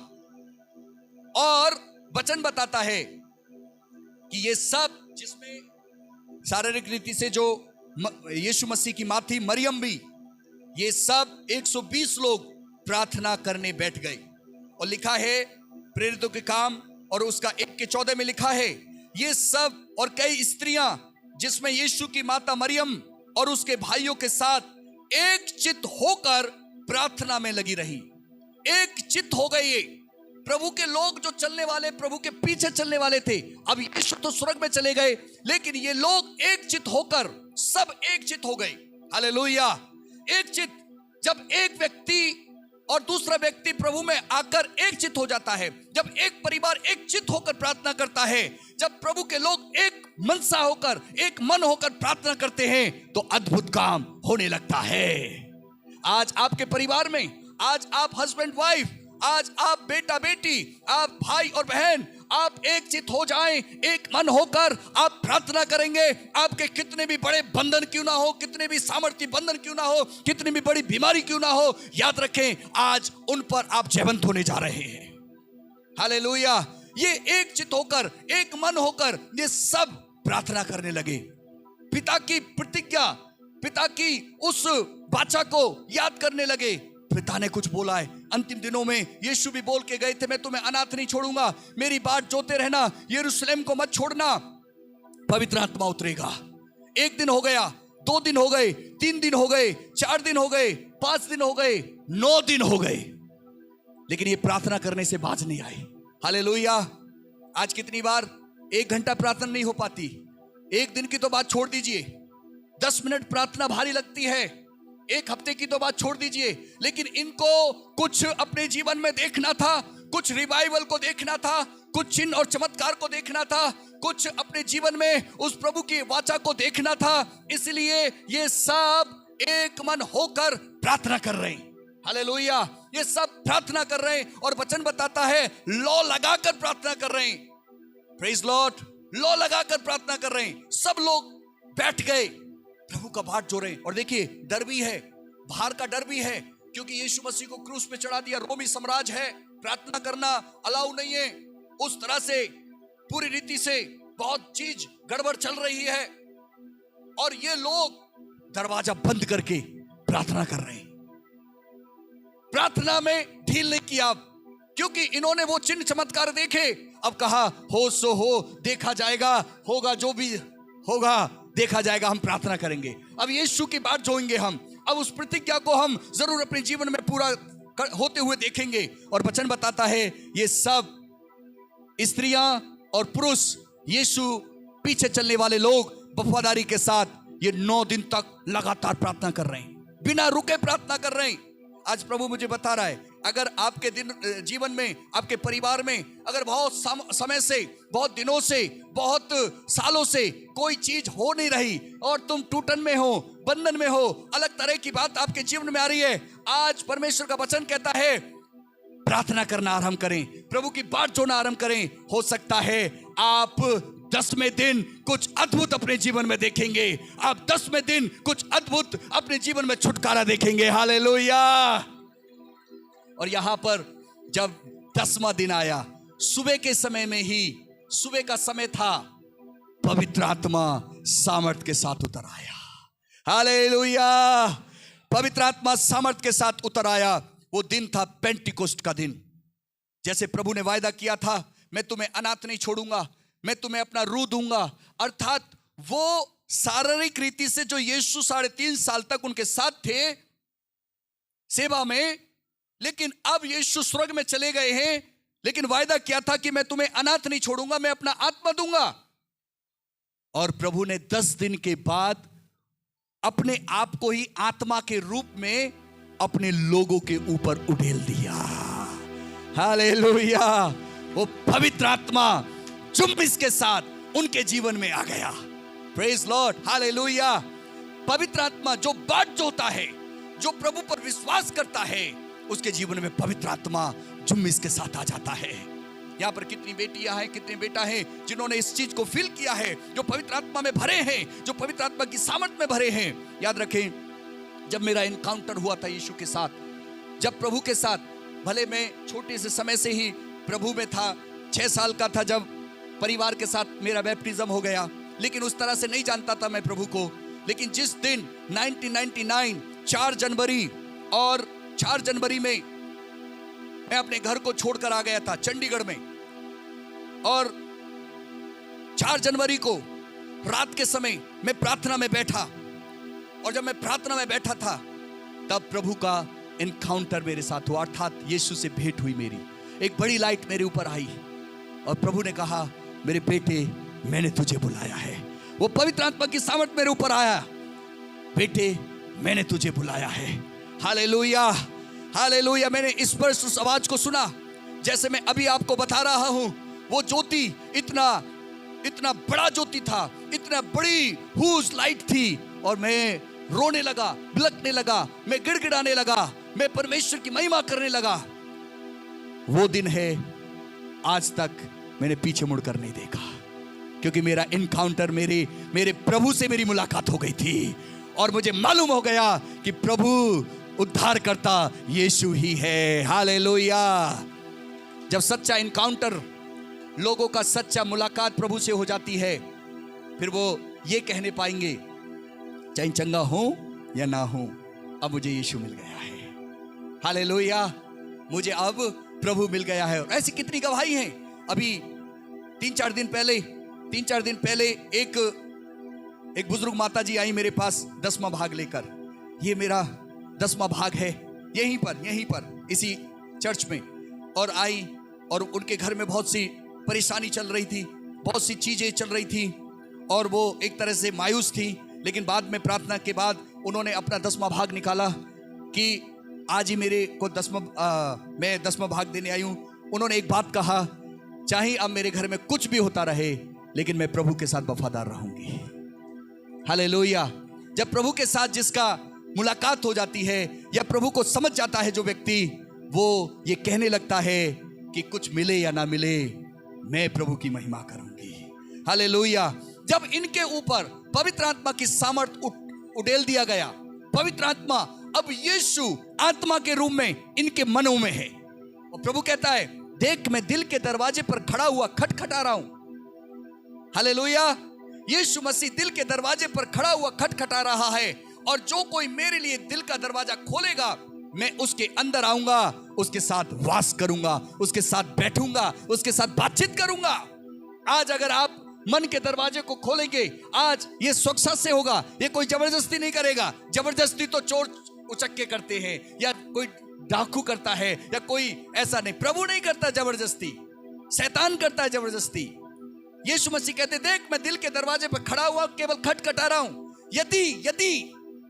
और वचन बताता है कि ये सब, जिसमें शारीरिक रीति से जो यीशु मसीह की मां थी मरियम भी, ये सब 120 लोग प्रार्थना करने बैठ गए। और लिखा है प्रेरितों के काम और उसका 1:14 में लिखा है, ये सब और कई स्त्रियां जिसमें यीशु की माता मरियम और उसके भाइयों के साथ एक चित्त होकर प्रार्थना में लगी रही। एक चित्त हो गए ये प्रभु के लोग, जो चलने वाले, प्रभु के पीछे चलने वाले थे। अब यीशु तो स्वर्ग में चले गए, लेकिन ये लोग एक चित्त होकर सब एक चित्त हो गए। हालेलुया। एक चित्त, जब एक व्यक्ति और दूसरा व्यक्ति प्रभु में आकर एक चित्त हो जाता है, जब एक परिवार एक चित्त होकर प्रार्थना करता है, जब प्रभु के लोग एक मनसा होकर, एक मन होकर प्रार्थना करते हैं, तो अद्भुत काम होने लगता है। आज आपके परिवार में, आज आप हस्बैंड वाइफ, आज आप बेटा बेटी, आप भाई और बहन, आप एक चित्त हो जाएं, एक मन होकर आप प्रार्थना करेंगे। आपके कितने भी बड़े बंधन क्यों ना हो, कितने भी सामर्थ्य बंधन क्यों ना हो, कितनी भी बड़ी बीमारी क्यों ना हो, याद रखें आज उन पर आप जयवंत होने जा रहे हैं। हालेलुया। ये एक चित्त होकर, एक मन होकर ये सब प्रार्थना करने लगे। पिता की प्रतिज्ञा, पिता की उस वाचा को याद करने लगे। पिता ने कुछ बोला है। अंतिम दिनों में यीशु भी बोल के गए थे, मैं तुम्हें अनाथ नहीं छोड़ूंगा, मेरी बाट जोते रहना, यरूशलेम को मत छोड़ना, पवित्र आत्मा उतरेगा। 1 दिन हो गया, 2 दिन हो गए, 3 दिन हो गए, 4 दिन हो गए, 5 दिन हो गए, 9 दिन हो गए, लेकिन ये प्रार्थना करने से बाज नहीं आए। हालेलुया। आज कितनी बार 1 घंटा प्रार्थना नहीं हो पाती, 1 दिन की तो बात छोड़ दीजिए, 10 मिनट प्रार्थना भारी लगती है, 1 हफ्ते की तो बात छोड़ दीजिए, लेकिन इनको कुछ अपने जीवन में देखना था, कुछ रिवाइवल को देखना था, कुछ चिन्ह और चमत्कार को देखना था, कुछ अपने जीवन में उस प्रभु की वाचा को देखना था। इसलिए ये सब एक मन होकर प्रार्थना कर रहे हैं। हालेलुया। ये सब प्रार्थना कर रहे हैं और वचन बताता है लौ लगाकर प्रार्थना कर रहे हैं। Praise Lord. लौ लगाकर प्रार्थना कर रहे हैं। सब लोग बैठ गए, प्रभु का बाट जो रहे। और देखिए डर भी है, बाहर का डर भी है, क्योंकि यीशु मसीह को क्रूस पे चढ़ा दिया, रोमी साम्राज्य है, प्रार्थना करना अलाउ नहीं है। उस तरह से पूरी रीति से बहुत चीज गड़बड़ चल रही है और ये लोग दरवाजा बंद करके प्रार्थना कर रहे हैं। प्रार्थना में ढील नहीं किया, क्योंकि इन्होंने वो चिन्ह चमत्कार देखे। अब कहा हो सो हो, देखा जाएगा, होगा जो भी होगा देखा जाएगा, हम प्रार्थना करेंगे। अब यीशु की बात जोएंगे हम, अब उस प्रतिज्ञा को हम जरूर अपने जीवन में पूरा होते हुए देखेंगे। और वचन बताता है ये सब स्त्रियां और पुरुष, यीशु पीछे चलने वाले लोग वफादारी के साथ ये 9 दिन तक लगातार प्रार्थना कर रहे हैं, बिना रुके प्रार्थना कर रहे हैं। आज प्रभु मुझे बता रहा है, अगर आपके जीवन में, आपके परिवार में अगर बहुत समय से, बहुत दिनों से, बहुत सालों से कोई चीज हो नहीं रही और तुम टूटन में हो, बंधन में हो, अलग तरह की बात आपके जीवन में आ रही है, आज परमेश्वर का वचन कहता है प्रार्थना करना आरंभ करें, प्रभु की बात जोड़ना आरंभ करें। हो सकता है आप 10वें दिन कुछ अद्भुत अपने जीवन में देखेंगे, आप 10वें दिन कुछ अद्भुत अपने जीवन में छुटकारा देखेंगे। हालेलुया। और यहां पर जब 10वां दिन आया, सुबह के समय में ही सुबह का समय था, पवित्र आत्मा सामर्थ के साथ उतर आया। हालेलुया। पवित्र आत्मा सामर्थ के साथ उतर आया। वो दिन था पेंटिकोस्ट का दिन। जैसे प्रभु ने वायदा किया था, मैं तुम्हें अनाथ नहीं छोड़ूंगा, मैं तुम्हें अपना रूह दूंगा। अर्थात वो शारीरिक रीति से जो यीशु 3.5 साल तक उनके साथ थे सेवा में, लेकिन अब यीशु स्वर्ग में चले गए हैं, लेकिन वायदा किया था कि मैं तुम्हें अनाथ नहीं छोड़ूंगा, मैं अपना आत्मा दूंगा। और प्रभु ने 10 दिन के बाद अपने आप को ही आत्मा के रूप में अपने लोगों के ऊपर उड़ेल दिया। हालेलुया। वो पवित्र आत्मा जुम्बिस के साथ उनके जीवन में आ गया। Praise Lord. हालेलुया। पवित्र आत्मा जो बात जोता है, जो प्रभु पर विश्वास करता है, उसके जीवन में पवित्र आत्मा जुम्बिस के साथ आ जाता है। यहां पर कितनी बेटियां हैं, कितने बेटा हैं जिन्होंने इस चीज को फील किया है, जो पवित्र आत्मा में भरे हैं, जो पवित्र आत्मा की सामर्थ में भरे हैं। याद रखें, जब मेरा एनकाउंटर हुआ था यीशु के साथ, जब प्रभु के साथ, भले मैं छोटे से समय से ही प्रभु में था, 6 साल का था जब परिवार के साथ मेरा बैप्टिज्म हो गया, लेकिन उस तरह से नहीं जानता था मैं प्रभु को। लेकिन जिस दिन 1999 4 जनवरी और 4 जनवरी में मैं अपने घर को छोड़कर आ गया था चंडीगढ़ में, और 4 जनवरी को रात के समय मैं प्रार्थना में बैठा, और जब मैं प्रार्थना में बैठा था तब प्रभु का एनकाउंटर मेरे साथ हुआ। अर्थात यीशु से भेंट हुई मेरी। एक बड़ी लाइट मेरे ऊपर आई और प्रभु ने कहा, मेरे बेटे मैंने तुझे बुलाया है। वो पवित्र आत्मा की सामर्थ मेरे ऊपर आया, बेटे मैंने तुझे बुलाया है। हालेलुया। हालेलुया। मैंने स्पष्ट उस आवाज को सुना जैसे मैं अभी आपको बता रहा हूं। वो ज्योति इतना बड़ा ज्योति था, इतना बड़ी हुज लाइट थी, और मैं रोने लगा, बिलखने लगा, मैं गिड़गिड़ाने लगा, मैं परमेश्वर की महिमा करने लगा। वो दिन है, आज तक मैंने पीछे मुड़कर नहीं देखा, क्योंकि मेरा एनकाउंटर मेरे प्रभु से मेरी मुलाकात हो गई थी, और मुझे मालूम हो गया कि प्रभु उद्धार करता यीशु ही है। हालेलुया। जब सच्चा एनकाउंटर, लोगों का सच्चा मुलाकात प्रभु से हो जाती है, फिर वो ये कहने पाएंगे, चाहे चंगा हो या ना हो, अब मुझे यीशु मिल गया है। हालेलुया। मुझे अब प्रभु मिल गया है। और ऐसी कितनी गवाही हैं। अभी 3-4 दिन पहले एक बुजुर्ग माता जी आई मेरे पास 10वां भाग लेकर। ये मेरा 10वां भाग है, यहीं पर इसी चर्च में। और आई, और उनके घर में बहुत सी परेशानी चल रही थी, बहुत सी चीजें चल रही थी, और वो एक तरह से मायूस थी। लेकिन बाद में प्रार्थना के बाद उन्होंने अपना 10वां भाग निकाला कि आज ही मेरे को मैं 10वां भाग देने आई हूं। उन्होंने एक बात कहा, चाहे अब मेरे घर में कुछ भी होता रहे, लेकिन मैं प्रभु के साथ वफादार रहूंगी। हालेलुया। जब प्रभु के साथ जिसका मुलाकात हो जाती है, या प्रभु को समझ जाता है जो व्यक्ति, वो ये कहने लगता है कि कुछ मिले या ना मिले, मैं प्रभु की महिमा करूंगी। हालेलुया। जब इनके ऊपर पवित्र आत्मा की सामर्थ उड़ेल दिया गया, पवित्र आत्मा अब यीशु आत्मा के रूप में इनके मनों में है, और प्रभु कहता है, देख मैं दिल के दरवाजे पर खड़ा हुआ खटखटा रहा हूं। हालेलुया। यीशु मसीह दिल के दरवाजे पर खड़ा हुआ खटखटा रहा है, और जो कोई मेरे लिए दिल का दरवाजा खोलेगा, मैं उसके अंदर आऊंगा, उसके साथ वास करूंगा, उसके साथ बैठूंगा, उसके साथ बातचीत करूंगा। आज अगर आप मन के दरवाजे को खोलेंगे, आज ये स्वच्छता से होगा, ये कोई जबरदस्ती नहीं करेगा। जबरदस्ती तो चोर उचक्के करते हैं, या कोई डाकू करता है, या कोई ऐसा नहीं। प्रभु नहीं करता जबरदस्ती, शैतान करता है जबरदस्ती। यीशु मसीह कहते, देख मैं दिल के दरवाजे पर खड़ा हुआ केवल खटखटा रहा हूं।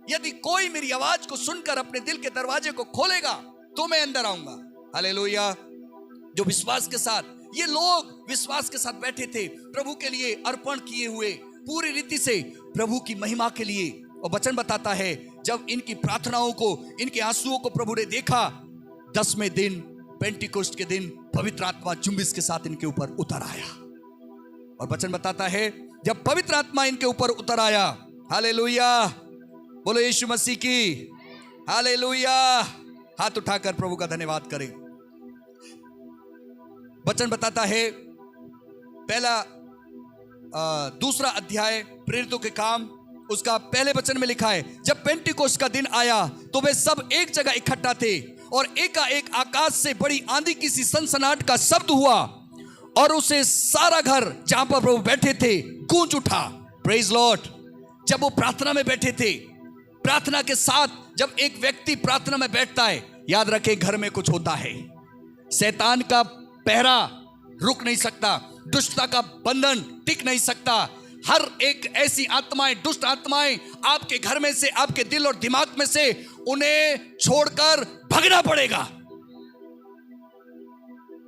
यदि कोई मेरी आवाज को सुनकर अपने दिल के दरवाजे को खोलेगा, तो मैं अंदर आऊंगा। हालेलुया। जो विश्वास के साथ, ये लोग विश्वास के साथ बैठे थे, प्रभु के लिए अर्पण किए हुए, पूरी रीति से प्रभु की महिमा के लिए। और वचन बताता है, जब इनकी प्रार्थनाओं को, इनके आंसुओं को प्रभु ने देखा, 10वें दिन पेंटिकोस्ट के दिन पवित्र आत्मा जुम्बिस के साथ इनके ऊपर उतर आया। और वचन बताता है, जब पवित्र आत्मा इनके ऊपर उतर आया, हालेलुया, बोलो यीशु मसीह की हालेलुया। हाथ उठाकर प्रभु का धन्यवाद करें। वचन बताता है दूसरा अध्याय प्रेरितों के काम, उसका पहले वचन में लिखा है, जब पेंटिकोस्ट का दिन आया तो वे सब एक जगह इकट्ठा थे और एकाएक आकाश से बड़ी आंधी की सी सनसनाहट का शब्द हुआ और उसे सारा घर जहां पर प्रभु बैठे थे गूंज उठा। Praise Lord. जब वो प्रार्थना में बैठे थे, प्रार्थना के साथ जब एक व्यक्ति प्रार्थना में बैठता है, याद रखे घर में कुछ होता है। शैतान का पहरा रुक नहीं सकता, दुष्टता का बंधन टिक नहीं सकता। हर एक ऐसी आत्माएं, दुष्ट आत्माएं आपके घर में से, आपके दिल और दिमाग में से, उन्हें छोड़कर भागना पड़ेगा,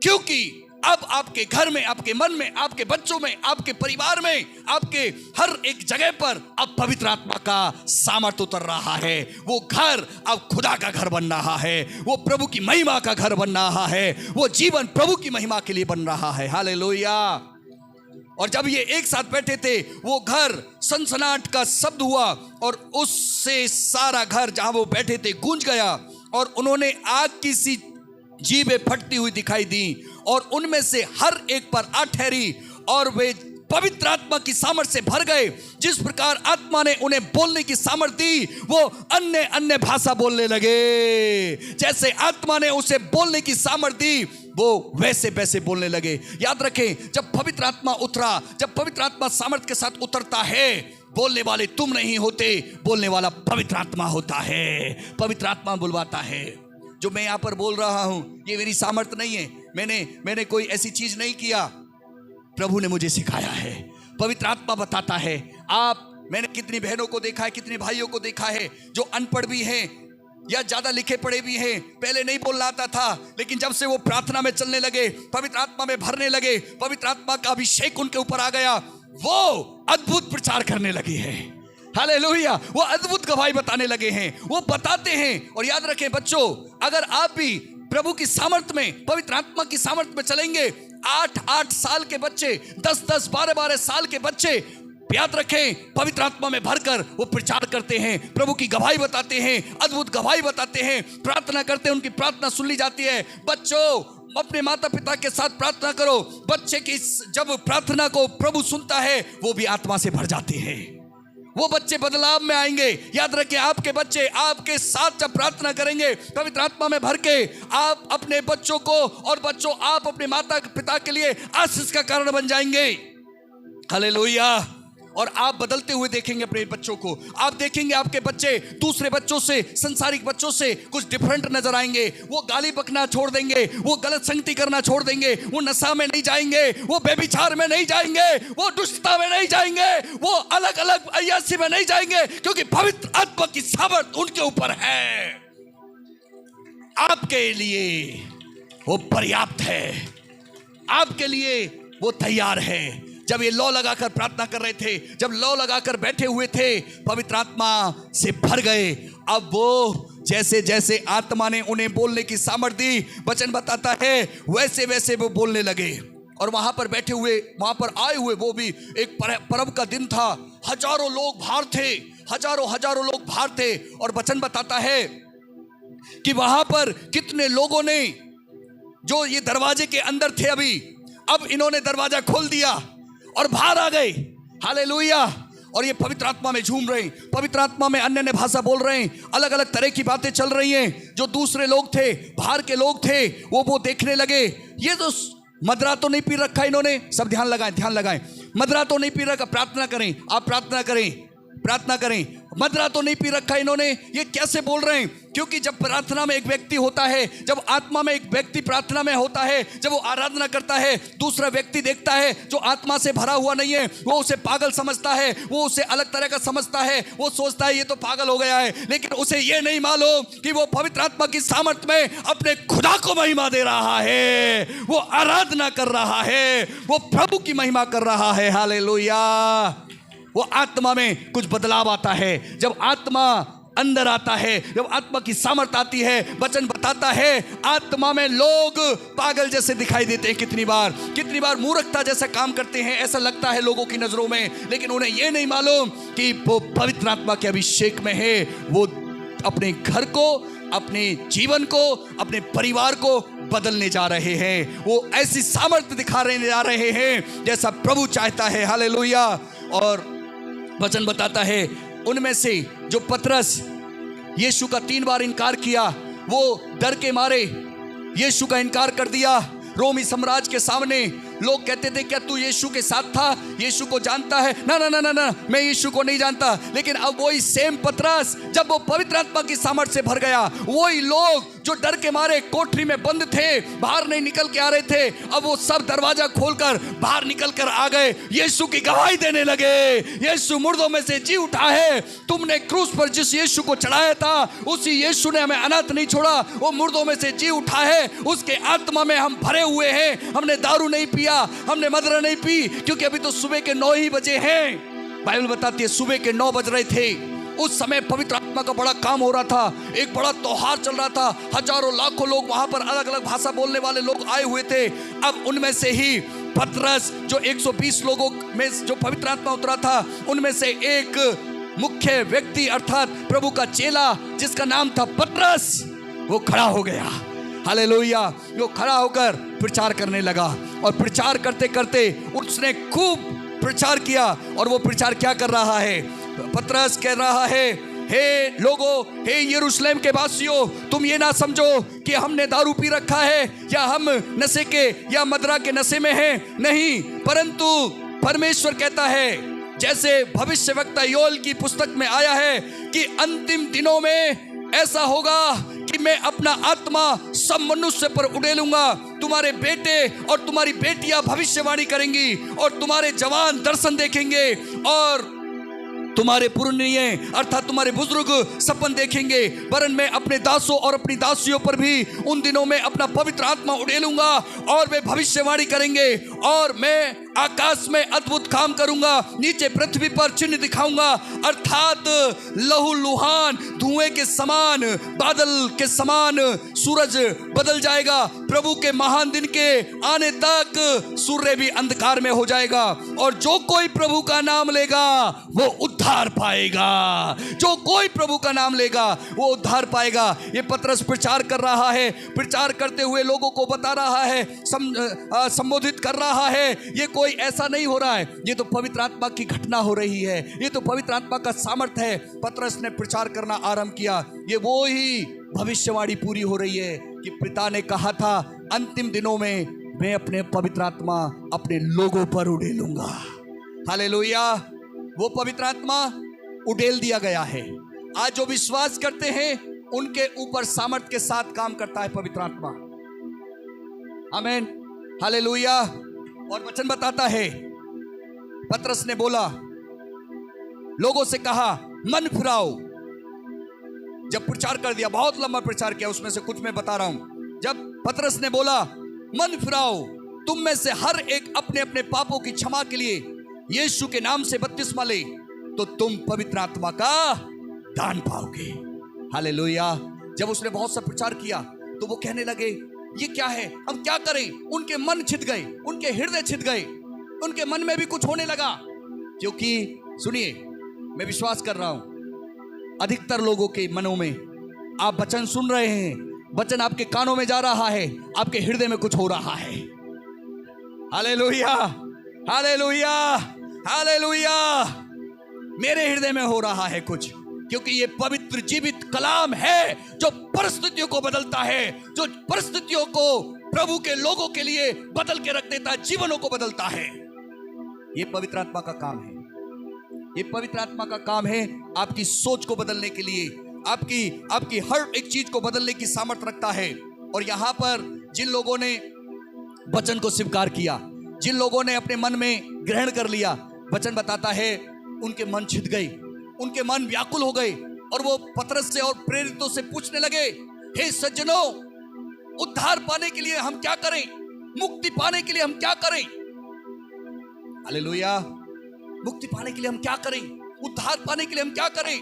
क्योंकि अब आपके घर में, आपके मन में, आपके बच्चों में, आपके परिवार में, आपके हर एक जगह पर अब पवित्र आत्मा का सामर्थ उतर रहा है। वो घर अब खुदा का घर बन रहा है, वो प्रभु की महिमा का घर बन रहा है, वो जीवन प्रभु की महिमा के लिए बन रहा है। हालेलुया। और जब ये एक साथ बैठे थे, वो घर सनसनाहट का शब्द हुआ और उससे सारा घर जहां वो बैठे थे गूंज गया और उन्होंने आग की सी जीभें फटती हुई दिखाई दी और उनमें से हर एक पर आ ठहरी और वे पवित्र आत्मा की सामर्थ से भर गए। जिस प्रकार आत्मा ने उन्हें बोलने की सामर्थ दी, वो अन्य अन्य भाषा बोलने लगे। जैसे आत्मा ने उसे बोलने की सामर्थ दी, वो वैसे वैसे बोलने लगे। याद रखें, जब पवित्र आत्मा उतरा, जब पवित्र आत्मा सामर्थ के साथ उतरता है, बोलने वाले तुम नहीं होते, बोलने वाला पवित्र आत्मा होता है। पवित्र आत्मा बुलवाता है। जो मैं यहां पर बोल रहा हूं, ये मेरी सामर्थ नहीं है, मैंने कोई ऐसी चीज नहीं किया, प्रभु ने मुझे सिखाया है। पवित्र आत्मा बताता है। मैंने कितनी बहनों को देखा है, कितने भाइयों को देखा है जो अनपढ़ भी हैं या ज्यादा लिखे पढ़े भी हैं। पहले नहीं बोलना आता था, लेकिन जब से वो प्रार्थना में चलने लगे, पवित्र आत्मा में भरने लगे, पवित्र आत्मा का अभिषेक उनके ऊपर आ गया, वो अद्भुत प्रचार करने लगे हैं। हालेलुया। वो अद्भुत गवाही बताने लगे हैं, वो बताते हैं। और याद रखें बच्चों, अगर आप भी प्रभु की सामर्थ में, पवित्र आत्मा की सामर्थ में चलेंगे, 8-8 साल के बच्चे, 10-10, 12-12 साल के बच्चे, याद रखें, पवित्र आत्मा में भरकर वो प्रचार करते हैं, प्रभु की गवाही बताते हैं, अद्भुत गवाही बताते हैं, प्रार्थना करते हैं, उनकी प्रार्थना सुन ली जाती है। बच्चों, अपने माता पिता के साथ प्रार्थना करो। बच्चे की जब प्रार्थना को प्रभु सुनता है, वो भी आत्मा से भर जाते हैं, वो बच्चे बदलाव में आएंगे। याद रखें, आपके बच्चे आपके साथ जब प्रार्थना करेंगे, पवित्र आत्मा में भर के, आप अपने बच्चों को, और बच्चों आप अपने माता पिता के लिए आशीष का कारण बन जाएंगे। हालेलुया। और आप बदलते हुए देखेंगे अपने बच्चों को। आप देखेंगे आपके बच्चे दूसरे बच्चों से, संसारिक बच्चों से कुछ डिफरेंट नजर आएंगे। वो गाली बकना छोड़ देंगे, वो गलत संगति करना छोड़ देंगे, वो नशा में नहीं जाएंगे, वो बेविचार में नहीं जाएंगे, वो दुष्टता में नहीं जाएंगे, वो अलग अलग अय्यासी में नहीं जाएंगे, क्योंकि पवित्र आत्मा की सामर्थ उनके ऊपर है। आपके लिए वो पर्याप्त है, आपके लिए वो तैयार है। जब ये लौ लगाकर प्रार्थना कर रहे थे, जब लौ लगाकर बैठे हुए थे, पवित्र आत्मा से भर गए। अब वो जैसे जैसे आत्मा ने उन्हें बोलने की सामर्थ दी, वचन बताता है, वैसे वैसे वो बोलने लगे। और वहां पर बैठे हुए, वहां पर आए हुए, वो भी एक पर्व का दिन था, हजारों लोग बाहर थे, हजारों लोग बाहर थे। और वचन बताता है कि वहां पर कितने लोगों ने, जो ये दरवाजे के अंदर थे अभी, अब इन्होंने दरवाजा खोल दिया और बाहर आ गए। हालेलुया। और ये पवित्र आत्मा में झूम रहे हैं, पवित्र आत्मा में अन्य भाषा बोल रहे हैं, अलग अलग तरह की बातें चल रही हैं। जो दूसरे लोग थे, बाहर के लोग थे, वो देखने लगे, ये तो मदरा तो नहीं पी रखा इन्होंने। सब ध्यान लगाएं, मदरा तो नहीं पी रखा। प्रार्थना करें, आप प्रार्थना करें, मदरा तो नहीं पी रखा इन्होंने। ये कैसे बोल रहे हैं? क्योंकि जब प्रार्थना में एक व्यक्ति होता है, जब आत्मा में एक व्यक्ति प्रार्थना में होता है, जब वो आराधना करता है, दूसरा व्यक्ति देखता है जो आत्मा से भरा हुआ नहीं है, वो उसे पागल समझता है, वो उसे अलग तरह का समझता है, वो सोचता है ये तो पागल हो गया है। लेकिन उसे ये नहीं मालूम कि वो पवित्र आत्मा की सामर्थ में अपने खुदा को महिमा दे रहा है, वो आराधना कर रहा है, वो प्रभु की महिमा कर रहा है। हालेलुया। वो आत्मा में कुछ बदलाव आता है। जब आत्मा अंदर आता है, जब आत्मा की सामर्थ आती है, वचन बताता है, आत्मा में लोग पागल जैसे दिखाई देते हैं। कितनी बार मूर्खता जैसा काम करते हैं, ऐसा लगता है लोगों की नजरों में, लेकिन उन्हें यह नहीं मालूम कि वो पवित्र आत्मा के अभिषेक में है। वो अपने घर को, अपने जीवन को, अपने परिवार को बदलने जा रहे हैं, वो ऐसी सामर्थ्य दिखाने जा रहे हैं जैसा प्रभु चाहता है। हालेलुया। और वचन बताता है उनमें से जो पतरस यीशु का 3 बार इनकार किया, वो डर के मारे यीशु का इनकार कर दिया। रोमी साम्राज्य के सामने लोग कहते थे क्या तू यीशु के साथ था, यीशु को जानता है? ना ना ना ना ना, मैं यीशु को नहीं जानता। लेकिन अब वही सेम पतरस जब वो पवित्र आत्मा की सामर्थ से भर गया, वही लोग जो डर के मारे कोठरी में बंद थे, बाहर नहीं निकल के आ रहे थे, अब वो सब दरवाजा खोलकर बाहर निकल कर आ गए, यीशु की गवाही देने लगे। यीशु मुर्दों में से जी उठा है, तुमने क्रूस पर जिस यीशु को चढ़ाया था उसी यीशु ने हमें अनाथ नहीं छोड़ा, वो मुर्दों में से जी उठा है, उसके आत्मा में हम भरे हुए हैं। हमने दारू नहीं पिया, हमने मदिरा नहीं पी, क्योंकि अभी तो सुबह के 9 ही बजे हैं। बाइबल बताती है सुबह के 9 बज रहे थे। उस समय पवित्र आत्मा का बड़ा काम हो रहा था, एक बड़ा त्योहार चल रहा था, हजारों लाखों लोग वहां पर अलग अलग भाषा बोलने वाले लोग आए हुए थे। अब उनमें से ही पतरस, जो 120 लोगों में जो पवित्र आत्मा उतरा था, उनमें से एक मुख्य व्यक्ति अर्थात प्रभु का चेला जिसका नाम था पतरस, वो खड़ा हो गया। हालेलुया। वो खड़ा होकर प्रचार करने लगा और प्रचार करते करते उसने खूब प्रचार किया। और वो प्रचार क्या कर रहा है? पतरस कह रहा है, हे लोगों, हे यरूशलेम के वासियों, तुम ये ना समझो कि हमने दारू पी रखा है या हम नशे के या मदिरा के नशे में हैं, नहीं, परंतु परमेश्वर कहता है, जैसे भविष्यवक्ता योएल की पुस्तक में आया है कि अंतिम दिनों में ऐसा होगा कि मैं अपना आत्मा सब मनुष्य पर उड़ेलूंगा। तुम्हारे बेटे और तुम्हारी बेटियां भविष्यवाणी करेंगी और तुम्हारे जवान दर्शन देखेंगे और तुम्हारे पुरनिये अर्थात तुम्हारे बुजुर्ग सपन देखेंगे। वरन मैं अपने दासों और अपनी दासियों पर भी उन दिनों में अपना पवित्र आत्मा उड़ेलूंगा और वे भविष्यवाणी करेंगे। और मैं आकाश में अद्भुत काम करूंगा, नीचे पृथ्वी पर चिन्ह दिखाऊंगा, अर्थात लहू लुहान, धुएं के समान, बादल के समान सूरज बदल जाएगा। प्रभु के महान दिन के आने तक सूर्य भी अंधकार में हो जाएगा और जो कोई प्रभु का नाम लेगा वो उद्धार पाएगा। जो कोई प्रभु का नाम लेगा वो उद्धार पाएगा। ये पतरस प्रचार कर रहा है, प्रचार करते हुए लोगों को बता रहा है, संबोधित कर रहा है। ये कोई ऐसा नहीं हो रहा है, ये तो पवित्र आत्मा की घटना हो रही है, ये तो पवित्र आत्मा का सामर्थ्य है। पतरस ने प्रचार करना आरंभ किया। ये वो ही भविष्यवाणी पूरी हो रही है कि पिता ने कहा था, अंतिम दिनों में मैं अपने पवित्र आत्मा अपने लोगों पर उड़ेलूंगा। हालेलुया। वो पवित्र आत्मा उड़ेल दिया गया है। आज जो विश्वास करते हैं उनके ऊपर सामर्थ्य के साथ काम करता है पवित्र आत्मा। आमीन। हालेलुया। और वचन बताता है, पतरस ने बोला, लोगों से कहा मन फिराओ। जब प्रचार कर दिया, बहुत लंबा प्रचार किया, उसमें से कुछ मैं बता रहा हूं। जब पतरस ने बोला मन फिराओ, तुम में से हर एक अपने अपने पापों की क्षमा के लिए यीशु के नाम से बपतिस्मा ले, तो तुम पवित्र आत्मा का दान पाओगे। हालेलुया। जब उसने बहुत सा प्रचार किया तो वो कहने लगे, ये क्या है, हम क्या करें? उनके मन छिद गए, उनके हृदय छिद गए, उनके मन में भी कुछ होने लगा। क्योंकि सुनिए, मैं विश्वास कर रहा हूं अधिकतर लोगों के मनों में आप वचन सुन रहे हैं, वचन आपके कानों में जा रहा है, आपके हृदय में कुछ हो रहा है। Hallelujah, hallelujah, hallelujah. मेरे हृदय में हो रहा है कुछ, क्योंकि ये पवित्र जीवित कलाम है जो परिस्थितियों को बदलता है, जो परिस्थितियों को प्रभु के लोगों के लिए बदल के रख देता है, जीवनों को बदलता है। ये पवित्र आत्मा का काम है। ये पवित्र आत्मा का काम है आपकी सोच को बदलने के लिए, आपकी हर एक चीज को बदलने की सामर्थ्य रखता है। और यहां पर जिन लोगों ने वचन को स्वीकार किया, जिन लोगों ने अपने मन में ग्रहण कर लिया, वचन बताता है उनके मन छिद गए, उनके मन व्याकुल हो गए और वो पतरस से और प्रेरितों से पूछने लगे, हे सज्जनों, उद्धार पाने के लिए हम क्या करें? मुक्ति पाने के लिए हम क्या करें? हालेलुया। मुक्ति पाने के लिए हम क्या करें? उद्धार पाने के लिए हम क्या करें?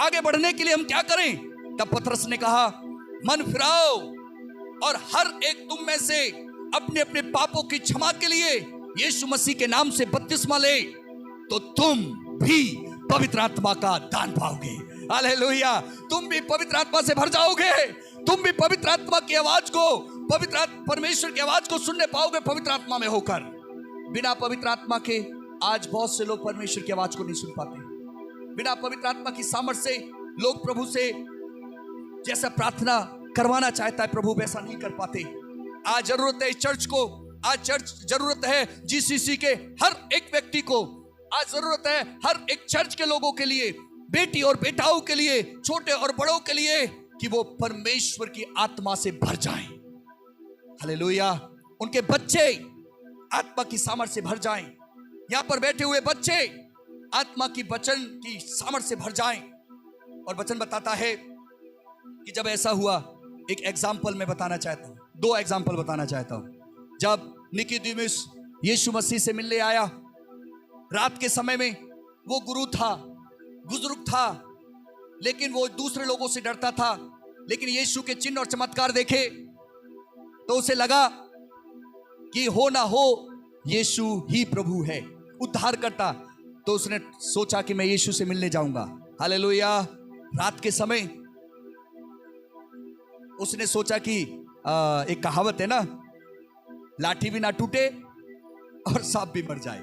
आगे बढ़ने के लिए हम क्या करें? तब पतरस ने कहा, मन फिराओ और हर एक तुम में से अपने अपने पापों की क्षमा के लिए यीशु मसीह के नाम से बपतिस्मा ले, तो तुम भी पवित्र आत्मा का दान पाओगे। हालेलुया। तुम भी पवित्र आत्मा से भर जाओगे, तुम भी पवित्र आत्मा की आवाज को, परमेश्वर की आवाज को सुनने पाओगे पवित्र आत्मा में होकर। बिना पवित्र आत्मा के आज बहुत से लोग परमेश्वर की आवाज को नहीं सुन पाते। बिना पवित्र आत्मा की सामर्थ्य से लोग प्रभु से जैसा प्रार्थना करवाना चाहता है प्रभु वैसा नहीं कर पाते। आज जरूरत है इस चर्च को, आज चर्च जरूरत है जीसीसी के हर एक व्यक्ति को, आज जरूरत है हर एक चर्च के लोगों के लिए, बेटी और बेटाओं के लिए, छोटे और बड़ों के लिए, कि वो परमेश्वर की आत्मा से भर जाएं। हालेलुया। उनके बच्चे आत्मा की सामर्थ्य से भर जाएं। यहां पर बैठे हुए बच्चे आत्मा की वचन की सामर्थ्य से भर जाएं। और वचन बताता है कि जब ऐसा हुआ, एक एग्जाम्पल मैं बताना चाहता हूं, 2 एग्जाम्पल बताना चाहता हूं। जब निकोदेमुस यीशु मसीह से मिलने आया रात के समय में, वो गुरु था, बुजुर्ग था, लेकिन वो दूसरे लोगों से डरता था। लेकिन यीशु के चिन्ह और चमत्कार देखे तो उसे लगा कि हो ना हो यीशु ही प्रभु है, उद्धार करता। तो उसने सोचा कि मैं यीशु से मिलने जाऊंगा। हालेलुया। रात के समय उसने सोचा कि एक कहावत है ना, लाठी भी ना टूटे और सांप भी मर जाए।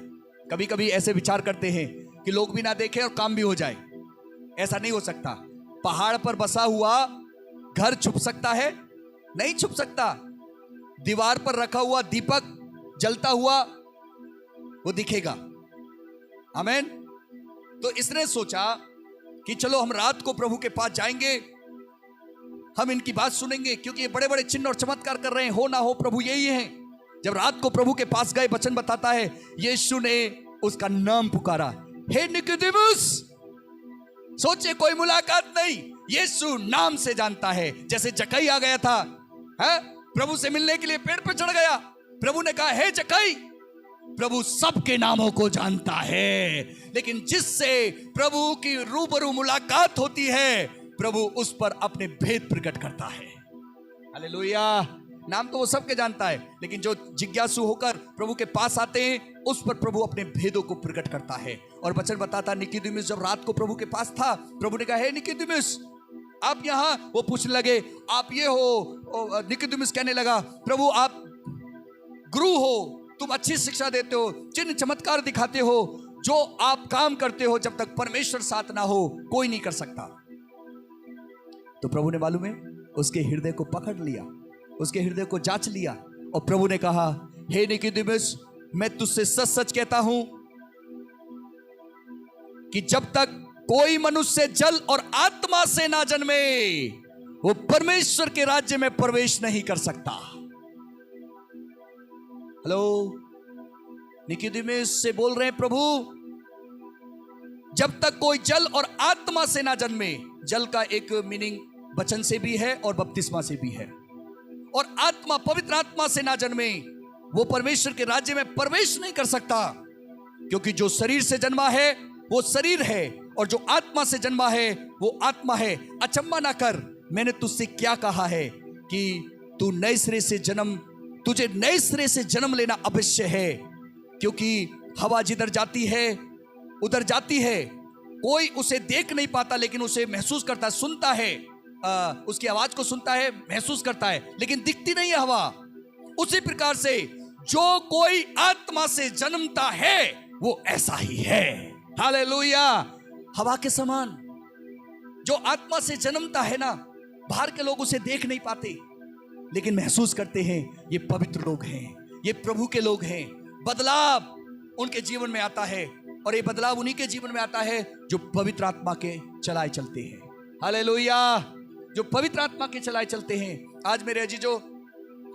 कभी कभी ऐसे विचार करते हैं कि लोग भी ना देखें और काम भी हो जाए। ऐसा नहीं हो सकता। पहाड़ पर बसा हुआ घर छुप सकता है? नहीं छुप सकता। दीवार पर रखा हुआ दीपक जलता हुआ वो दिखेगा। आमीन। तो इसने सोचा कि चलो हम रात को प्रभु के पास जाएंगे, हम इनकी बात सुनेंगे, क्योंकि ये बड़े बड़े चिन्ह और चमत्कार कर रहे हैं, हो ना हो प्रभु यही हैं। जब रात को प्रभु के पास गए, वचन बताता है यीशु ने उसका नाम पुकारा, हे निकोदेमुस। सोचे कोई मुलाकात नहीं, यीशु नाम से जानता है। जैसे जक्कई आ गया था, है प्रभु से मिलने के लिए पेड़ पर चढ़ गया, प्रभु ने कहा हे जक्कई। प्रभु सबके नामों को जानता है, लेकिन जिससे प्रभु की रूबरू मुलाकात होती है, प्रभु उस पर अपने भेद प्रकट करता है। हालेलुया। नाम तो वो सबके जानता है, लेकिन जो जिज्ञासु होकर प्रभु के पास आते हैं, उस पर प्रभु अपने भेदों को प्रकट करता है। और वचन बताता, निकोदेमुस जब रात को प्रभु के पास था, प्रभु ने कहा हे निकोदेमुस आप यहां। वो पूछने लगे आप ये हो? निकोदेमुस कहने लगा प्रभु आप गुरु हो, तुम अच्छी शिक्षा देते हो, चिन्ह चमत्कार दिखाते हो, जो आप काम करते हो जब तक परमेश्वर साथ ना हो कोई नहीं कर सकता। तो प्रभु ने मालूम है उसके हृदय को पकड़ लिया, उसके हृदय को जांच लिया, और प्रभु ने कहा हे निकोदेमुस मैं तुझसे सच सच कहता हूं कि जब तक कोई मनुष्य जल और आत्मा से ना जन्मे, वो परमेश्वर के राज्य में प्रवेश नहीं कर सकता। हेलो, निकोदेमुस से बोल रहे हैं प्रभु, जब तक कोई जल और आत्मा से ना जन्मे। जल का एक मीनिंग वचन से भी है और बपतिस्मा से भी है, और आत्मा पवित्र आत्मा से ना जन्मे, वो परमेश्वर के राज्य में प्रवेश नहीं कर सकता। क्योंकि जो शरीर से जन्मा है वो शरीर है, और जो आत्मा से जन्मा है वो आत्मा है। अचंबा ना कर, मैंने तुझसे क्या कहा है कि तू नए सिरे से तुझे नए सिरे से जन्म लेना अवश्य है। क्योंकि हवा जिधर जाती है उधर जाती है, कोई उसे देख नहीं पाता, लेकिन उसे महसूस करता, सुनता है, उसकी आवाज को सुनता है, महसूस करता है, लेकिन दिखती नहीं है हवा। उसी प्रकार से जो कोई आत्मा से जन्मता है वो ऐसा ही है। हालेलुया। हवा के समान जो आत्मा से जन्मता है ना, बाहर के लोग उसे देख नहीं पाते, लेकिन महसूस करते हैं ये पवित्र लोग हैं, ये प्रभु के लोग हैं। बदलाव उनके जीवन में आता है, और ये बदलाव उन्हीं के जीवन में आता है जो पवित्र आत्मा के चलाए चलते हैं। हालेलुया। जो पवित्र आत्मा के चलाए चलते हैं। आज मेरे अजीजों,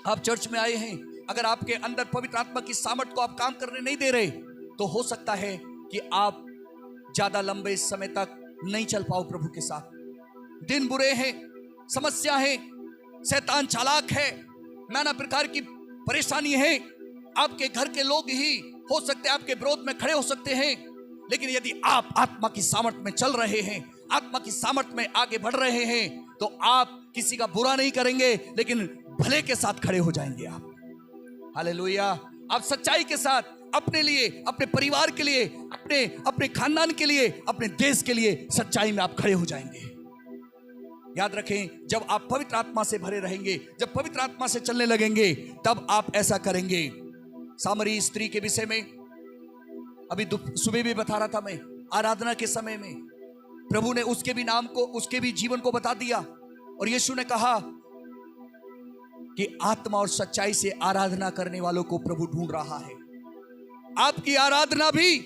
आप चर्च में आए हैं, अगर आपके अंदर पवित्र आत्मा की सामर्थ को आप काम करने नहीं दे रहे, तो हो सकता है कि आप ज्यादा लंबे समय तक नहीं चल पाओ प्रभु के साथ। दिन बुरे हैं, समस्या है, शैतान चालाक है, नाना प्रकार की परेशानी है। आपके घर के लोग ही हो सकते हैं आपके विरोध में खड़े हो सकते हैं, लेकिन यदि आप आत्मा की सामर्थ में चल रहे हैं, आत्मा की सामर्थ में आगे बढ़ रहे हैं, तो आप किसी का बुरा नहीं करेंगे, लेकिन भले के साथ खड़े हो जाएंगे आप। हालेलुया। आप सच्चाई के साथ अपने लिए, अपने परिवार के लिए, अपने खानदान के लिए, अपने देश के लिए सच्चाई में आप खड़े हो जाएंगे। याद रखें, जब आप पवित्र आत्मा से भरे रहेंगे, जब पवित्र आत्मा से चलने लगेंगे, तब आप ऐसा करेंगे। सामरी स्त्री के विषय में अभी सुबह भी बता रहा था मैं, आराधना के समय में प्रभु ने उसके भी नाम को, उसके भी जीवन को बता दिया। और यीशु ने कहा कि आत्मा और सच्चाई से आराधना करने वालों को प्रभु ढूंढ रहा है। आपकी आराधना भी,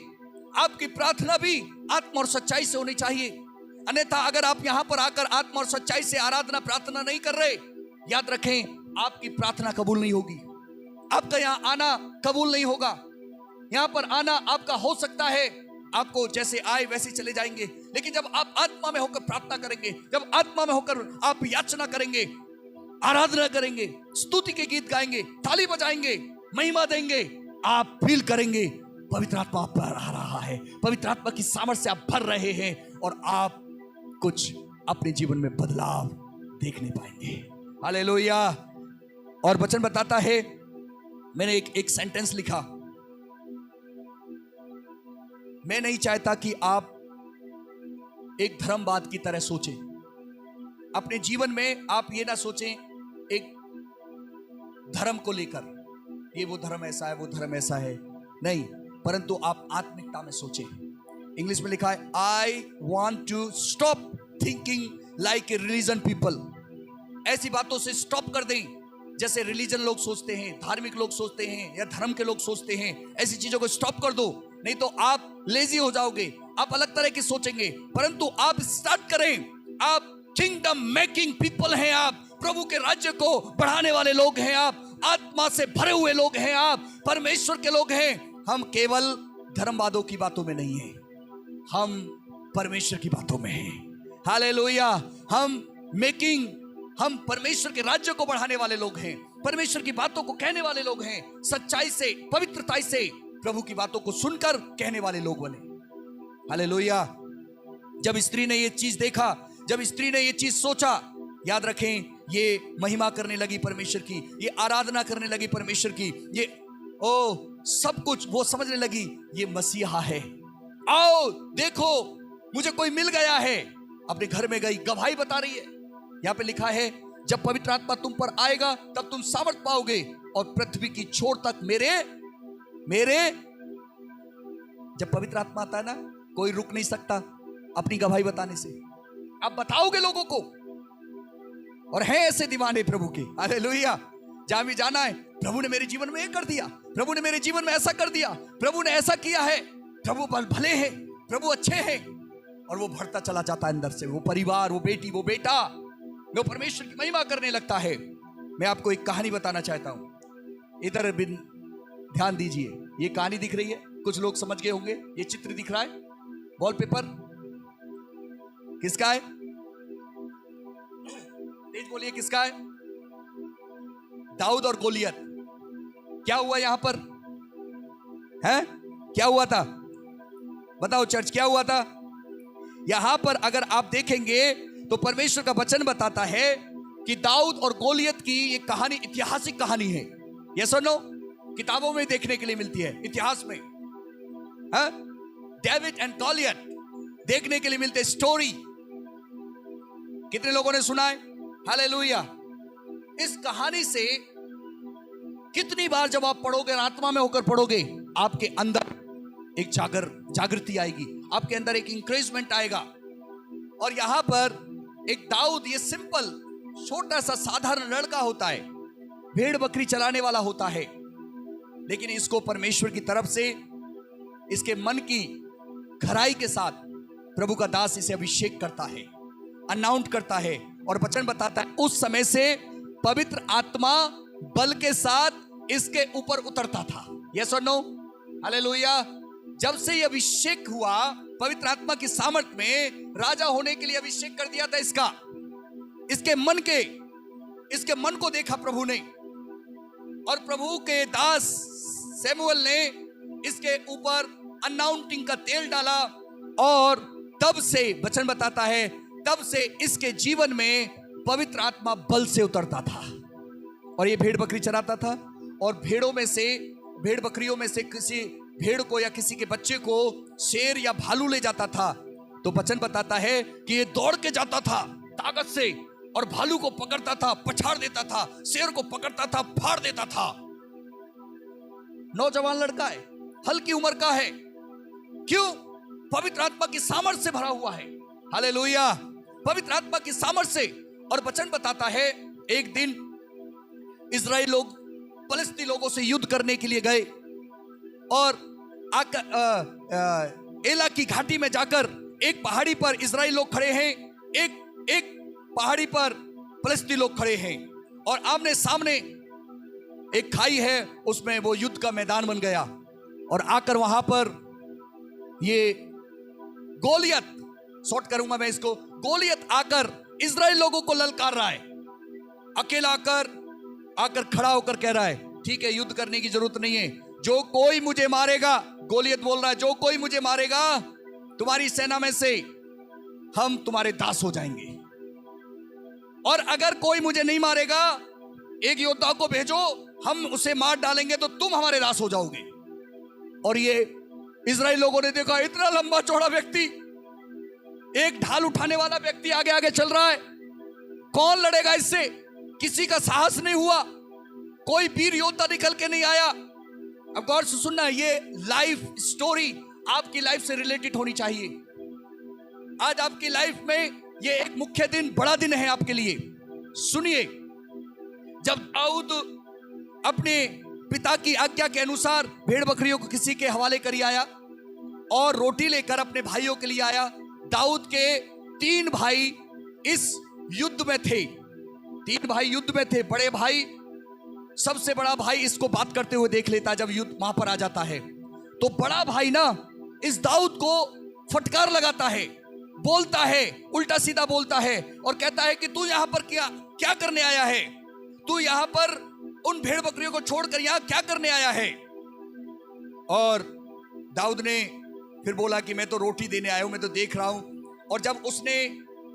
आपकी प्रार्थना भी आत्मा और सच्चाई से होनी चाहिए। अन्यथा अगर आप यहां पर आकर आत्मा और सच्चाई से आराधना प्रार्थना नहीं कर रहे, याद रखें, आपकी प्रार्थना कबूल नहीं होगी, आपका यहां आना कबूल नहीं होगा। यहां पर आना आपका हो सकता है, आपको जैसे आए वैसे चले जाएंगे, लेकिन जब आप आत्मा में होकर प्रार्थना करेंगे, जब आत्मा में होकर आप याचना करेंगे, आराधना करेंगे, स्तुति के गीत गाएंगे, ताली बजाएंगे, महिमा देंगे, आप फील करेंगे पवित्र आत्मा आप पर आ रहा है, पवित्र आत्मा की सामर्थ्य से आप भर रहे हैं और आप कुछ अपने जीवन में बदलाव देखने पाएंगे। हालेलुया। और वचन बताता है, मैंने एक सेंटेंस लिखा, मैं नहीं चाहता कि आप एक धर्मवाद की तरह सोचें। अपने जीवन में आप ये ना सोचें एक धर्म को लेकर, ये वो धर्म ऐसा है, वो धर्म ऐसा है, नहीं, परंतु आप आत्मिकता में सोचें। इंग्लिश में लिखा है, I want to stop thinking like a religion people. ऐसी बातों से स्टॉप कर दें जैसे रिलीजन लोग सोचते हैं, धार्मिक लोग सोचते हैं, या धर्म के लोग सोचते हैं। ऐसी चीजों को स्टॉप कर दो, नहीं तो आप लेजी हो जाओगे, आप अलग तरह की सोचेंगे। परंतु आप स्टार्ट करें, आप किंगडम मेकिंग पीपल हैं, आप प्रभु के राज्य को बढ़ाने वाले लोग हैं, आप आत्मा से भरे हुए लोग हैं, आप परमेश्वर के लोग हैं। हम केवल धर्मवादों की बातों में नहीं हैं, हम परमेश्वर की बातों में हैं। हालेलुया। हम परमेश्वर के राज्य को बढ़ाने वाले लोग हैं, परमेश्वर की बातों को कहने वाले लोग हैं, सच्चाई से, पवित्रता से प्रभु की बातों को सुनकर कहने वाले लोग बने। हालेलुया। जब स्त्री ने ये चीज देखा, जब स्त्री ने ये चीज सोचा, याद रखें, ये महिमा करने लगी परमेश्वर की, ये आराधना करने लगी परमेश्वर की, ये सब कुछ वो समझने लगी, ये मसीहा है। आओ देखो, मुझे कोई मिल गया है। अपने घर में गई, गवाही बता रही है। यहां पे लिखा है, जब पवित्र आत्मा तुम पर आएगा तब तुम सामर्थ पाओगे और पृथ्वी की छोर तक मेरे जब पवित्र आत्मा आता है ना, कोई रुक नहीं सकता अपनी गवाही बताने से। आप बताओगे लोगों को, और हैं ऐसे दीवाने प्रभु के। हालेलुया। जहां भी जाना है, प्रभु ने मेरे जीवन में ये कर दिया, प्रभु ने मेरे जीवन में ऐसा कर दिया, प्रभु ने ऐसा किया है, प्रभु भले हैं, प्रभु अच्छे हैं, और वो बढ़ता चला जाता है अंदर से। वो परिवार, वो बेटी, वो बेटा, वो परमेश्वर की महिमा करने लगता है। मैं आपको एक कहानी बताना चाहता हूं, इधर ध्यान दीजिए। ये कहानी दिख रही है, कुछ लोग समझ गए होंगे। ये चित्र दिख रहा है वॉलपेपर, किसका है? तेज बोलिए, किसका है? दाऊद और गोलियत। क्या हुआ यहां पर है? क्या हुआ था? बताओ चर्च, क्या हुआ था यहां पर? अगर आप देखेंगे तो परमेश्वर का वचन बताता है कि दाऊद और गोलियत की ये कहानी ऐतिहासिक कहानी है। यस और नो? किताबों में देखने के लिए मिलती है, इतिहास में। डेविड एंड गोलियत देखने के लिए मिलते स्टोरी। कितने लोगों ने सुना है? हालेलुया। इस कहानी से कितनी बार जब आप पढ़ोगे, आत्मा में होकर पढ़ोगे, आपके अंदर एक जागृति आएगी, आपके अंदर एक इंकरेजमेंट आएगा। और यहां पर एक दाऊद, ये सिंपल छोटा सा साधारण लड़का होता है, भेड़ बकरी चलाने वाला होता है, लेकिन इसको परमेश्वर की तरफ से इसके मन की खराई के साथ प्रभु का दास इसे अभिषेक करता है, अनाउंस करता है। और वचन बताता है उस समय से पवित्र आत्मा बल के साथ इसके ऊपर उतरता था। यस और नो? हालेलुया। जब से यह अभिषेक हुआ पवित्र आत्मा की सामर्थ में, राजा होने के लिए अभिषेक कर दिया था इसका। इसके मन को देखा प्रभु ने, और प्रभु के दास सैमुअल ने इसके ऊपर अनाउंटिंग का तेल डाला, और तब से वचन बताता है, तब से इसके जीवन में पवित्र आत्मा बल से उतरता था। और ये भेड़ बकरी चराता था, और भेड़ बकरियों में से किसी भेड़ को या किसी के बच्चे को शेर या भालू ले जाता था, तो वचन बताता है कि ये दौड़ के जाता था ताकत से और भालू को पकड़ता था, पछाड़ देता था, शेर को पकड़ता था, फाड़ देता था। नौजवान लड़का है, हल्की उम्र का है, क्यों? पवित्र आत्मा की सामर्थ से भरा हुआ है। हालेलुया, पवित्र आत्मा की सामर्थ से। और वचन बताता है एक दिन इजराइल लोग फलस्ती लोगों से युद्ध करने के लिए गए और एला की घाटी में जाकर एक पहाड़ी पर इजराइल लोग खड़े हैं, एक पहाड़ी पर फलस्ती लोग खड़े हैं और आमने सामने एक खाई है, उसमें वो युद्ध का मैदान बन गया। और आकर वहां पर ये गोलियत, शॉर्ट करूंगा मैं इसको, गोलियत आकर इजराइल लोगों को ललकार रहा है। अकेला आकर खड़ा होकर कह रहा है, ठीक है, युद्ध करने की जरूरत नहीं है, जो कोई मुझे मारेगा, गोलियत बोल रहा है, जो कोई मुझे मारेगा तुम्हारी सेना में से हम तुम्हारे दास हो जाएंगे, और अगर कोई मुझे नहीं मारेगा एक योद्धा को भेजो, हम उसे मार डालेंगे तो तुम हमारे दास हो जाओगे। और ये इजराइल लोगों ने देखा, इतना लंबा चौड़ा व्यक्ति, एक ढाल उठाने वाला व्यक्ति आगे आगे चल रहा है, कौन लड़ेगा इससे? किसी का साहस नहीं हुआ, कोई वीर योद्धा निकल के नहीं आया। अब गौर से सुनना, ये लाइफ स्टोरी आपकी लाइफ से रिलेटेड होनी चाहिए। आज आपकी लाइफ में ये एक मुख्य दिन, बड़ा दिन है आपके लिए। सुनिए, जब दाऊद अपने पिता की आज्ञा के अनुसार भेड़ बकरियों को किसी के हवाले करी आया और रोटी लेकर अपने भाइयों के लिए आया। दाऊद के 3 भाई इस युद्ध में थे, 3 भाई युद्ध में थे। बड़े भाई, सबसे बड़ा भाई इसको बात करते हुए देख लेता जब युद्ध वहां पर आ जाता है, तो बड़ा भाई ना इस दाऊद को फटकार लगाता है, बोलता है, उल्टा सीधा बोलता है और कहता है कि तू यहां पर क्या करने आया है? तू यहां पर उन भेड़ बकरियों को छोड़कर यहां क्या करने आया है? और दाऊद ने फिर बोला कि मैं तो रोटी देने आया हूं, मैं तो देख रहा हूं। और जब उसने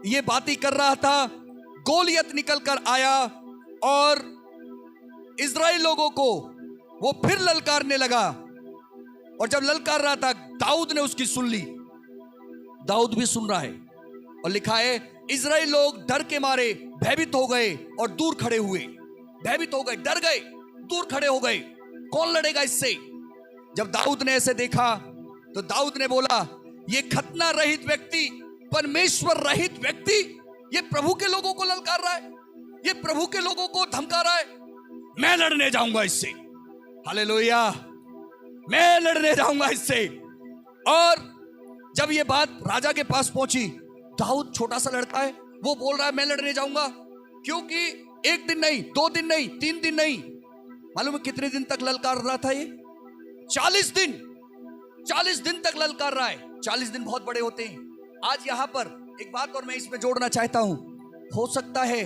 ये बातें कर रहा था, गोलियत निकल कर आया और इजराइल लोगों को वो फिर ललकारने लगा। और जब ललकार रहा था, दाऊद ने उसकी सुन ली, दाऊद भी सुन रहा है। और लिखा है, इजराइल लोग डर के मारे भयभीत हो गए और दूर खड़े हुए। भयभीत हो गए, डर गए, दूर खड़े हो गए, कौन लड़ेगा इससे? जब दाऊद ने ऐसे देखा तो दाऊद ने बोला, ये खतना रहित व्यक्ति, परमेश्वर रहित व्यक्ति, ये प्रभु के लोगों को ललकार रहा है, ये प्रभु के लोगों को धमका रहा है, मैं लड़ने जाऊंगा इससे। हालेलुया, मैं लड़ने जाऊंगा इससे। और जब ये बात राजा के पास पहुंची, दाऊद छोटा सा लड़का है, वो बोल रहा है मैं लड़ने जाऊंगा, क्योंकि 1 दिन नहीं, 2 दिन नहीं, 3 दिन नहीं, मालूम है कितने दिन तक ललकार रहा था? ये 40 दिन, 40 दिन तक ललकार रहा है। 40 दिन बहुत बड़े होते हैं। आज यहां पर एक बात और मैं इसमें जोड़ना चाहता हूं, हो सकता है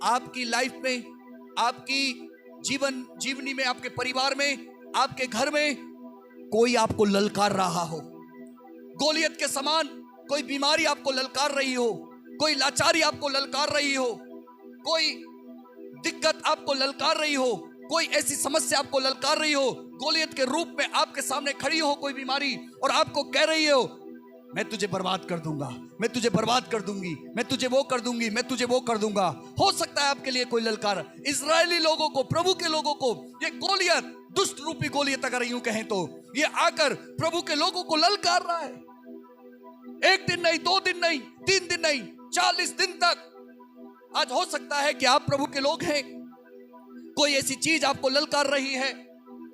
आपकी लाइफ में, आपकी जीवनी में, आपके परिवार में, आपके घर में कोई आपको ललकार रहा हो, गोलियत के समान कोई बीमारी आपको ललकार रही हो, कोई लाचारी आपको ललकार रही हो, कोई दिक्कत आपको ललकार रही हो, कोई ऐसी समस्या आपको ललकार रही हो, गोलियत के रूप में आपके सामने खड़ी हो कोई बीमारी और आपको कह रही हो, मैं तुझे बर्बाद कर दूंगा, मैं तुझे बर्बाद कर दूंगी, मैं तुझे वो कर दूंगी, मैं तुझे वो कर दूंगा। हो सकता है आपके लिए कोई ललकार। इजरायली लोगों को, प्रभु के लोगों को ये गोलियत, दुष्ट रूपी गोलियत अगर यूं कहें तो, ये आकर प्रभु के लोगों को ललकार रहा है। 1 दिन नहीं, 2 दिन नहीं, 3 दिन नहीं, 40 दिन तक। आज हो सकता है कि आप प्रभु के लोग हैं, कोई ऐसी चीज आपको ललकार रही है,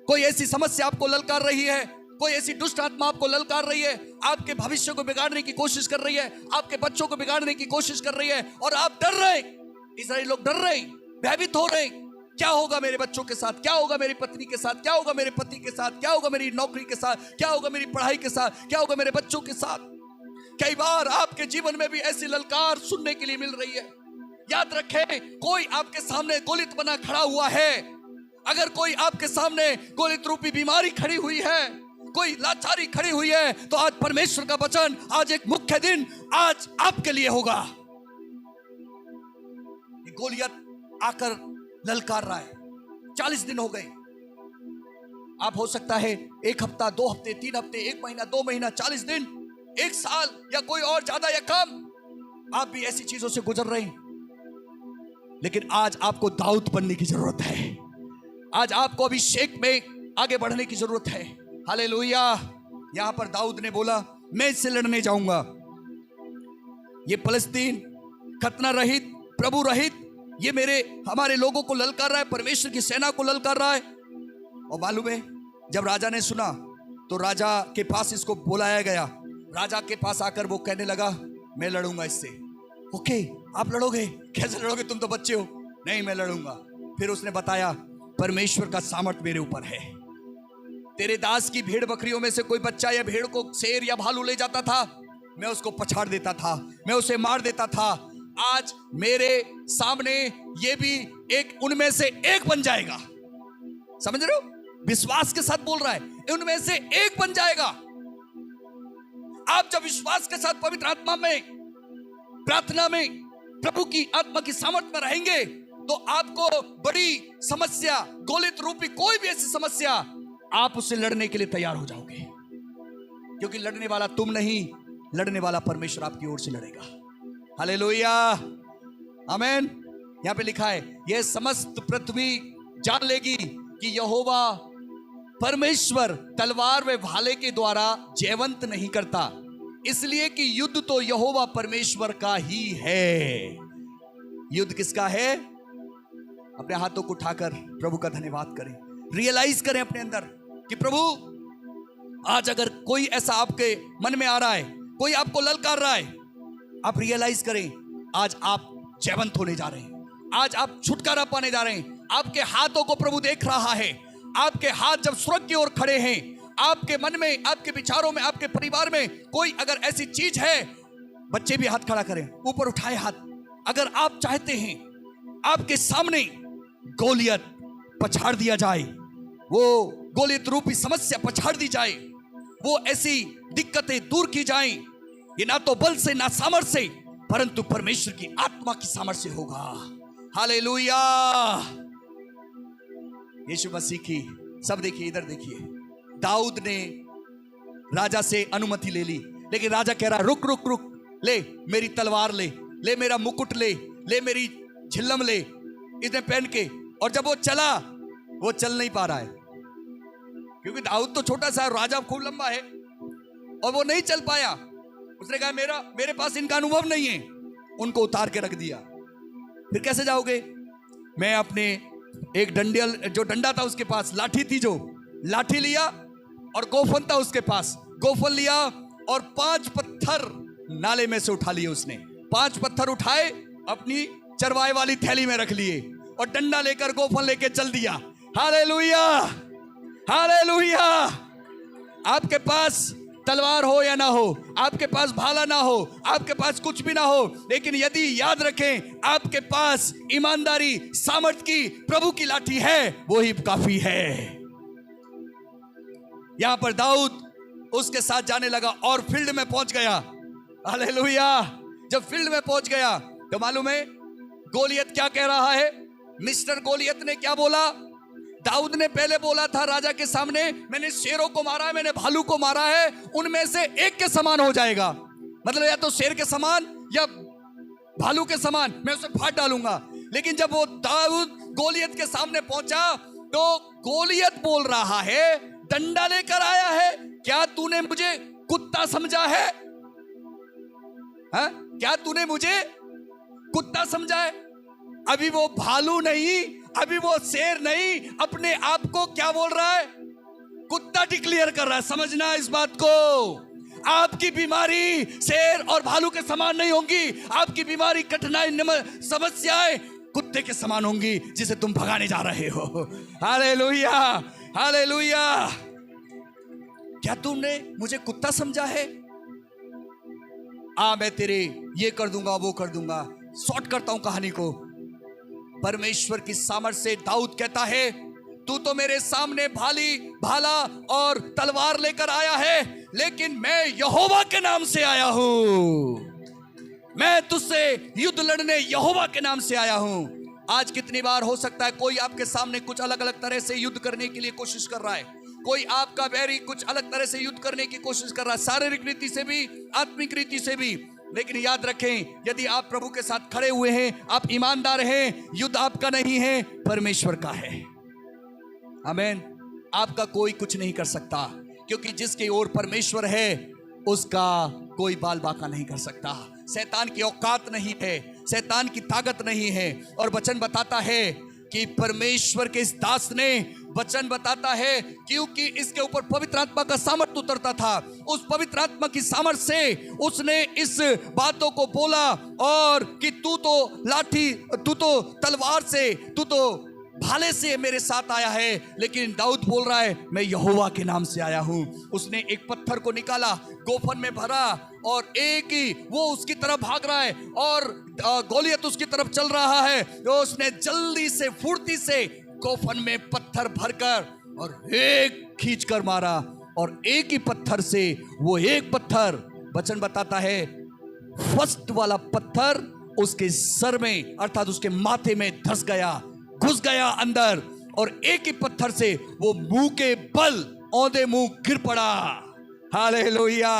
कोई ऐसी समस्या आपको ललकार रही है, कोई ऐसी दुष्ट आत्मा आपको ललकार रही है, आपके भविष्य को बिगाड़ने की कोशिश कर रही है, आपके बच्चों को बिगाड़ने की कोशिश कर रही है, और आप डर रहे। इस्राएली लोग डर रहे, भयभीत हो रहे, क्या होगा मेरे बच्चों के साथ, क्या होगा मेरी पत्नी के साथ, क्या होगा मेरे पति के साथ, क्या होगा मेरी नौकरी के साथ, क्या होगा मेरी पढ़ाई के साथ, क्या होगा मेरे बच्चों के साथ। कई बार आपके जीवन में भी ऐसी ललकार सुनने के लिए मिल रही है। याद रखें, कोई आपके सामने गोलित बना खड़ा हुआ है। अगर कोई आपके सामने गोलित रूपी बीमारी खड़ी हुई है, कोई लाचारी खड़ी हुई है, तो आज परमेश्वर का वचन, आज एक मुख्य दिन आज आपके लिए होगा। ये गोलियत आकर ललकार रहा है, 40 दिन हो गए। आप हो सकता है 1 हफ्ता, 2 हफ्ते, 3 हफ्ते, 1 महीना, 2 महीना, 40 दिन, 1 साल या कोई और ज्यादा या कम, आप भी ऐसी चीजों से गुजर रहे हैं। लेकिन आज आपको दाऊद बनने की जरूरत है। आज आपको अभिषेक में आगे बढ़ने की जरूरत है। हालेलुया। यहां पर दाऊद ने बोला, मैं इससे लड़ने जाऊंगा। ये फलस्तीन खतना रहित, प्रभु रहित, ये हमारे लोगों को ललकार रहा है, परमेश्वर की सेना को ललकार रहा है। और मालूम है, जब राजा ने सुना तो राजा के पास इसको बुलाया गया। राजा के पास आकर वो कहने लगा, मैं लड़ूंगा इससे। ओके, आप लड़ोगे? कैसे लड़ोगे? तुम तो बच्चे हो। नहीं, मैं लड़ूंगा। फिर उसने बताया, परमेश्वर का सामर्थ मेरे ऊपर है। तेरे दास की भेड़ बकरियों में से कोई बच्चा या भेड़ को शेर या भालू ले जाता था, मैं उसको पछाड़ देता था, मैं उसे मार देता था। आज मेरे सामने ये भी एक उनमें से एक बन जाएगा। समझ रहे हो? विश्वास के साथ बोल रहा है, उनमें से एक बन जाएगा। आप जब विश्वास के साथ पवित्र आत्मा में, प्रार्थना में, प्रभु की आत्मा की सामर्थ में रहेंगे तो आपको बड़ी समस्या, गोलित रूपी कोई भी ऐसी समस्या, आप उससे लड़ने के लिए तैयार हो जाओगे। क्योंकि लड़ने वाला तुम नहीं, लड़ने वाला परमेश्वर आपकी ओर से लड़ेगा। हालेलुया, आमीन। यहां पे लिखा है, यह समस्त पृथ्वी जान लेगी कि यहोवा परमेश्वर तलवार व भाले के द्वारा जयवंत नहीं करता, इसलिए कि युद्ध तो यहोवा परमेश्वर का ही है। युद्ध किसका है? अपने हाथों को उठाकर प्रभु का धन्यवाद करें, रियलाइज करें अपने अंदर कि प्रभु, आज अगर कोई ऐसा आपके मन में आ रहा है, कोई आपको ललकार रहा है, आप रियलाइज करें, आज आप जयवंत होने जा रहे हैं, आज आप छुटकारा पाने जा रहे हैं। आपके हाथों को प्रभु देख रहा है। आपके हाथ जब स्वर्ग की ओर खड़े हैं, आपके मन में, आपके विचारों में, आपके परिवार में कोई अगर ऐसी चीज है, बच्चे भी हाथ खड़ा करें, ऊपर उठाए हाथ। अगर आप चाहते हैं आपके सामने गोलियत पछाड़ दिया जाए, वो गोलियत रूपी समस्या पछाड़ दी जाए, वो ऐसी दिक्कतें दूर की जाएं, ये ना तो बल से ना सामर्थ से, परंतु परमेश्वर की आत्मा की सामर्थ से होगा। हालेलुया, यीशु मसीह की। सब देखिए, इधर देखिए, दाऊद ने राजा से अनुमति ले ली, लेकिन राजा कह रहा, रुक रुक रुक, ले मेरी तलवार ले, ले मेरा मुकुट ले, ले मेरी झिल्लम ले, इसे पहन के। और जब वो चला, वो चल नहीं पा रहा है, क्योंकि दाऊद तो छोटा सा है, राजा खूब लंबा है, और वो नहीं चल पाया। उसने कहा, मेरे पास इनका अनुभव नहीं है। उनको उतार के रख दिया। फिर कैसे जाओगे? मैं अपने एक जो डंडा था उसके पास, लाठी थी, जो लाठी लिया, और गोफन था उसके पास, गोफन लिया, और 5 पत्थर नाले में से उठा लिए उसने। 5 पत्थर उठाए, अपनी चरवाए वाली थैली में रख लिए, और डंडा लेकर, गोफन लेके चल दिया। Hallelujah, hallelujah. आपके पास तलवार हो या ना हो, आपके पास भाला ना हो, आपके पास कुछ भी ना हो, लेकिन यदि याद रखें, आपके पास ईमानदारी, सामर्थ की, प्रभु की लाठी है, वो ही काफी है। यहां पर दाऊद उसके साथ जाने लगा और फील्ड में पहुंच गया। हालेलुया। जब फील्ड में पहुंच गया तो मालूम है गोलियत क्या कह रहा है? मिस्टर गोलियत ने क्या बोला? दाऊद ने पहले बोला था राजा के सामने, मैंने शेरों को मारा है, मैंने भालू को मारा है, उनमें से एक के समान हो जाएगा। मतलब या तो शेर के समान या भालू के समान, मैं उसे फाड़ डालूंगा। लेकिन जब वो दाऊद गोलियत के सामने पहुंचा तो गोलियत बोल रहा है, डंडा लेकर आया है, क्या तूने मुझे कुत्ता समझा है? क्या तूने मुझे कुत्ता समझा है? अभी वो भालू नहीं, अभी वो शेर नहीं, अपने आप को क्या बोल रहा है? कुत्ता डिक्लेयर कर रहा है। समझना इस बात को, आपकी बीमारी शेर और भालू के समान नहीं होंगी। आपकी बीमारी, कठिनाई, समस्याएं कुत्ते के समान होंगी जिसे तुम भगाने जा रहे हो। Hallelujah, hallelujah. क्या तुमने मुझे कुत्ता समझा है? मैं तेरे ये कर दूंगा, वो कर दूंगा। शॉर्ट करता हूं कहानी को। परमेश्वर की सामर्थ से दाऊद कहता है, तू तो मेरे सामने भाला और तलवार लेकर आया है, लेकिन मैं यहोवा के नाम से आया हूं। मैं तुझसे युद्ध लड़ने यहोवा के नाम से आया हूं। आज कितनी बार हो सकता है कोई आपके सामने कुछ अलग अलग तरह से युद्ध करने के लिए कोशिश कर रहा है, कोई आपका बैरी कुछ अलग तरह से युद्ध करने की कोशिश कर रहा है, शारीरिक रीति से भी, आत्मिक रीति से भी। लेकिन याद रखें, यदि आप प्रभु के साथ खड़े हुए हैं, आप ईमानदार हैं, युद्ध आपका नहीं है, परमेश्वर का है। आमीन। आपका कोई कुछ नहीं कर सकता, क्योंकि जिसके ओर परमेश्वर है उसका कोई बाल बाका नहीं कर सकता। शैतान की औकात नहीं है, शैतान की ताकत नहीं है। और वचन बताता है कि परमेश्वर के इस दास ने वचन बताता है, क्योंकि इसके ऊपर पवित्र आत्मा का सामर्थ उतरता था, उस पवित्र आत्मा की सामर्थ से उसने इस बातों को बोला, और कि तू तो लाठी, तू तो तलवार से, तू तो भाले से मेरे साथ आया है, लेकिन दाऊद बोल रहा है मैं यहोवा के नाम से आया हूं। उसने एक पत्थर को निकाला, गोफन में भरा, और एक ही वो उसकी तरफ भाग रहा है और गोलियत उसकी तरफ चल रहा है। तो उसने जल्दी से, फुर्ती से गोफन में पत्थर भरकर और एक खींच कर मारा, और एक ही पत्थर से, वो एक पत्थर, वचन बताता है फर्स्ट वाला पत्थर उसके सर में, अर्थात उसके माथे में धस गया, घुस गया अंदर, और एक ही पत्थर से वो मुंह के बल औंधे मुंह गिर पड़ा। हालेलुया।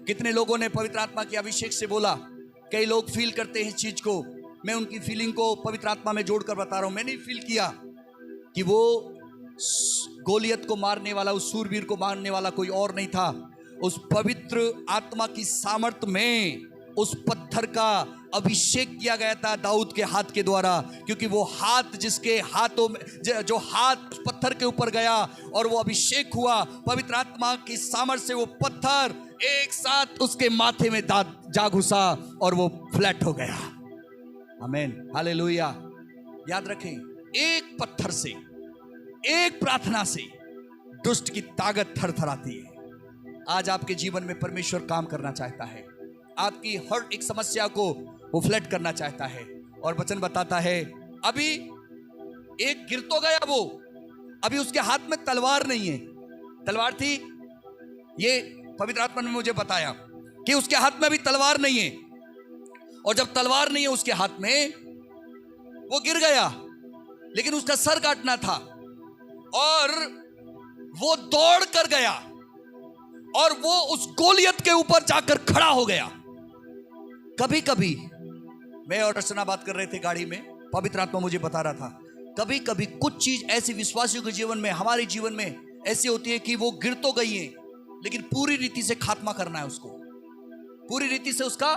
कितने लोगों ने पवित्र आत्मा के अभिषेक से बोला? कई लोग फील करते हैं इस चीज को, मैं उनकी फीलिंग को पवित्र आत्मा में जोड़कर बता रहा हूं। मैंने फील किया कि वो गोलियत को मारने वाला, उस सूरवीर को मारने वाला कोई और नहीं था, उस पवित्र आत्मा की सामर्थ्य में उस पत्थर का अभिषेक किया गया था दाऊद के हाथ के द्वारा। क्योंकि वो हाथ, जिसके हाथों में, जो हाथ पत्थर के ऊपर गया और वो अभिषेक हुआ पवित्र आत्मा की सामर्थ्य से, वो पत्थर एक साथ उसके माथे में जा घुसा और वो फ्लैट हो गया। आमीन, हालेलुया। याद रखें, एक पत्थर से, एक प्रार्थना से दुष्ट की ताकत थरथराती है। आज आपके जीवन में परमेश्वर काम करना चाहता है, आपकी हर एक समस्या को वो फ्लैट करना चाहता है। और वचन बताता है, अभी एक गिर तो गया वो, अभी उसके हाथ में तलवार नहीं है। तलवार थी, ये पवित्र आत्मा ने मुझे बताया कि उसके हाथ में अभी तलवार नहीं है, और जब तलवार नहीं है उसके हाथ में, वो गिर गया, लेकिन उसका सर काटना था, और वो दौड़ कर गया और वो उस गोलियत के ऊपर जाकर खड़ा हो गया। कभी कभी मैं और रचना बात कर रहे थे गाड़ी में, पवित्र आत्मा मुझे बता रहा था, कभी कभी कुछ चीज ऐसी विश्वासियों के जीवन में, हमारे जीवन में ऐसी होती है कि वो गिर तो गई है, लेकिन पूरी रीति से खात्मा करना है उसको, पूरी रीति से उसका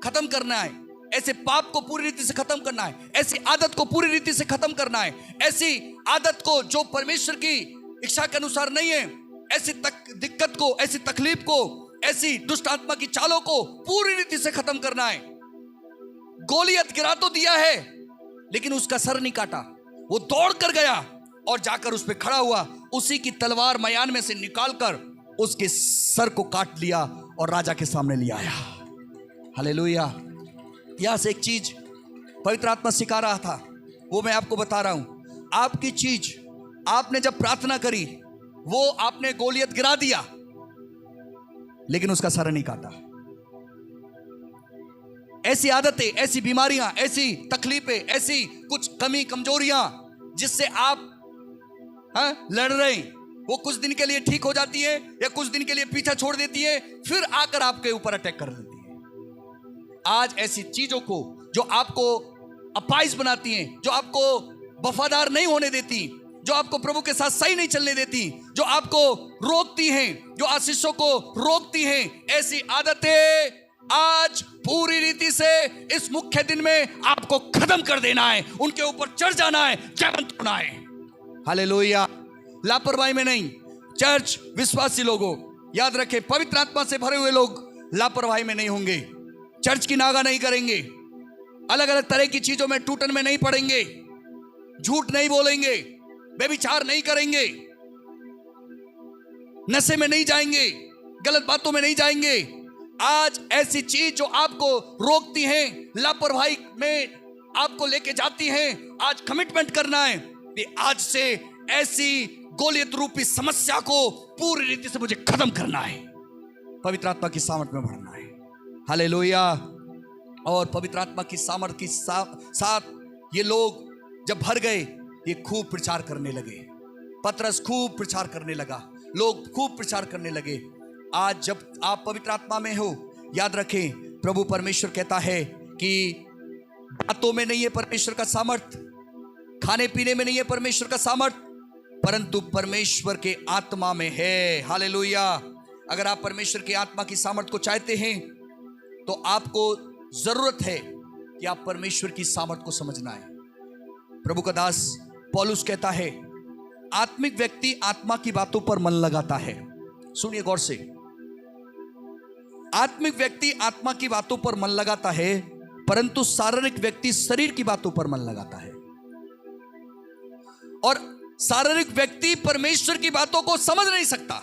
खत्म करना है। ऐसे पाप को पूरी रीति से खत्म करना है, ऐसी आदत को पूरी रीति से खत्म करना है, ऐसी आदत को जो परमेश्वर की इच्छा के अनुसार नहीं है, ऐसी दिक्कत को, ऐसी तकलीफ को, ऐसी दुष्ट आत्मा की चालों को पूरी रीति से खत्म करना है। गोलियत गिरा तो दिया है, लेकिन उसका सर नहीं काटा। वो दौड़ कर गया और जाकर उस पे खड़ा हुआ, उसी की तलवार मयान में से निकालकर उसके सर को काट लिया और राजा के सामने ले आया। हालेलुया। यहां से एक चीज पवित्र आत्मा सिखा रहा था, वो मैं आपको बता रहा हूं। आपकी चीज, आपने जब प्रार्थना करी, वो आपने गोलियत गिरा दिया, लेकिन उसका सर नहीं काटा। ऐसी आदतें, ऐसी बीमारियां, ऐसी तकलीफें, ऐसी कुछ कमी कमजोरियां जिससे आप लड़ रहे हैं, वो कुछ दिन के लिए ठीक हो जाती है या कुछ दिन के लिए पीछा छोड़ देती है, फिर आकर आपके ऊपर अटैक कर देती है। आज ऐसी चीजों को जो आपको अपाइज बनाती हैं, जो आपको वफादार नहीं होने देती, जो आपको प्रभु के साथ सही नहीं चलने देती, जो आपको रोकती हैं, जो आशीषों को रोकती हैं, ऐसी आदतें आज पूरी रीति से इस मुख्य दिन में आपको खत्म कर देना है, उनके ऊपर चढ़ जाना है, जयवंत होना है। हालेलुया। लापरवाही में नहीं। चर्च विश्वासी लोगों, याद रखें, पवित्र आत्मा से भरे हुए लोग लापरवाही में नहीं होंगे, चर्च की नागा नहीं करेंगे, अलग अलग तरह की चीजों में टूटन में नहीं पड़ेंगे, झूठ नहीं बोलेंगे, व्यभिचार नहीं करेंगे, नशे में नहीं जाएंगे, गलत बातों में नहीं जाएंगे। आज ऐसी चीज जो आपको रोकती हैं, लापरवाही में आपको लेके जाती हैं, आज कमिटमेंट करना है कि आज से ऐसी गोलियत रूपी समस्या को पूरी रीति से मुझे खत्म करना है, पवित्र आत्मा की सामर्थ में बढ़ना है। हालेलुया। और पवित्र आत्मा की सामर्थ के साथ ये लोग जब भर गए, ये खूब प्रचार करने लगे, पतरस खूब प्रचार करने लगा, लोग खूब प्रचार करने लगे। आज जब आप पवित्र आत्मा में हो, याद रखें, प्रभु परमेश्वर कहता है कि बातों में नहीं है परमेश्वर का सामर्थ, खाने पीने में नहीं है परमेश्वर का सामर्थ, परंतु परमेश्वर के आत्मा में है। हालेलुया। अगर आप परमेश्वर की आत्मा की सामर्थ को चाहते हैं तो आपको जरूरत है कि आप परमेश्वर की सामर्थ को समझना है। प्रभु का दास पौलुस कहता है, आत्मिक व्यक्ति आत्मा की बातों पर मन लगाता है। सुनिए गौर से, आत्मिक व्यक्ति आत्मा की बातों पर मन लगाता है, परंतु शारीरिक व्यक्ति शरीर की बातों पर मन लगाता है। और शारीरिक व्यक्ति परमेश्वर की बातों को समझ नहीं सकता।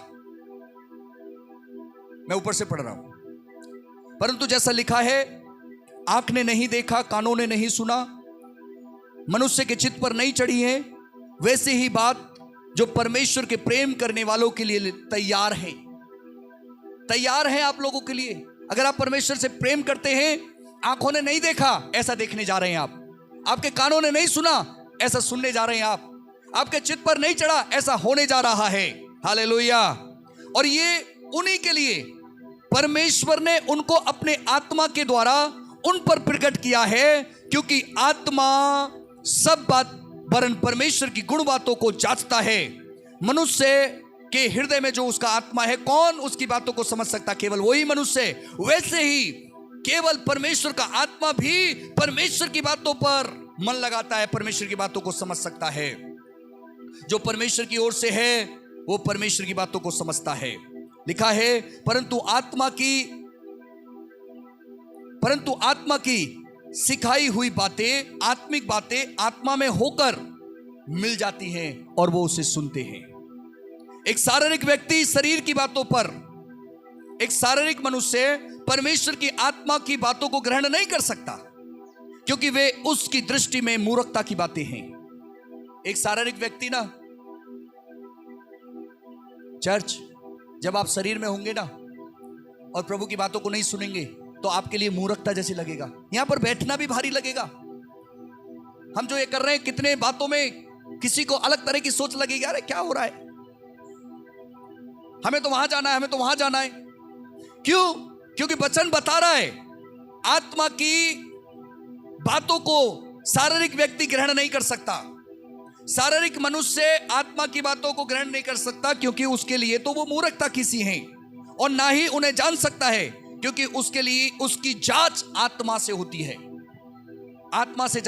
मैं ऊपर से पढ़ रहा हूं, परंतु जैसा लिखा है, आंख ने नहीं देखा, कानों ने नहीं सुना, मनुष्य के चित्त पर नहीं चढ़ी है, वैसे ही बात जो परमेश्वर के प्रेम करने वालों के लिए तैयार है। तैयार है आप लोगों के लिए। अगर आप परमेश्वर से प्रेम करते हैं, आंखों ने नहीं देखा, ऐसा देखने जा रहे हैं आप। आपके कानों ने नहीं सुना, ऐसा सुनने जा रहे हैं आप। आपके चित्त पर नहीं चढ़ा, ऐसा होने जा रहा है। हालेलुया। और ये उन्हीं के लिए परमेश्वर ने उनको अपने आत्मा के द्वारा उन पर प्रकट किया है, क्योंकि आत्मा सब बात वरन परमेश्वर की गुण बातों को जांचता है। मनुष्य के हृदय में जो उसका आत्मा है, कौन उसकी बातों को समझ सकता? केवल वही मनुष्य। वैसे ही केवल परमेश्वर का आत्मा भी परमेश्वर की बातों पर मन लगाता है, परमेश्वर की बातों को समझ सकता है। जो परमेश्वर की ओर से है वो परमेश्वर की बातों को समझता है। लिखा है, परंतु आत्मा की सिखाई हुई बातें, आत्मिक बातें आत्मा में होकर मिल जाती हैं और वो उसे सुनते हैं। एक शारीरिक व्यक्ति शरीर की बातों पर, एक शारीरिक मनुष्य परमेश्वर की आत्मा की बातों को ग्रहण नहीं कर सकता, क्योंकि वे उसकी दृष्टि में मूर्खता की बातें हैं। एक शारीरिक व्यक्ति ना, चर्च, जब आप शरीर में होंगे ना और प्रभु की बातों को नहीं सुनेंगे तो आपके लिए मूर्खता जैसी लगेगा। यहां पर बैठना भी भारी लगेगा। हम जो ये कर रहे हैं, कितने बातों में किसी को अलग तरह की सोच लगेगी, अरे क्या हो रहा है, हमें तो वहां जाना है, हमें तो वहां जाना है। क्यों? क्योंकि वचन बता रहा है आत्मा की बातों को शारीरिक व्यक्ति ग्रहण नहीं कर सकता। शारीरिक मनुष्य आत्मा की बातों को ग्रहण नहीं कर सकता, क्योंकि उसके लिए तो वो मूर्खता की सी हैं, और ना ही उन्हें जान सकता है, क्योंकि उसके लिए उसकी जांच आत्मा से होती है। आत्मा से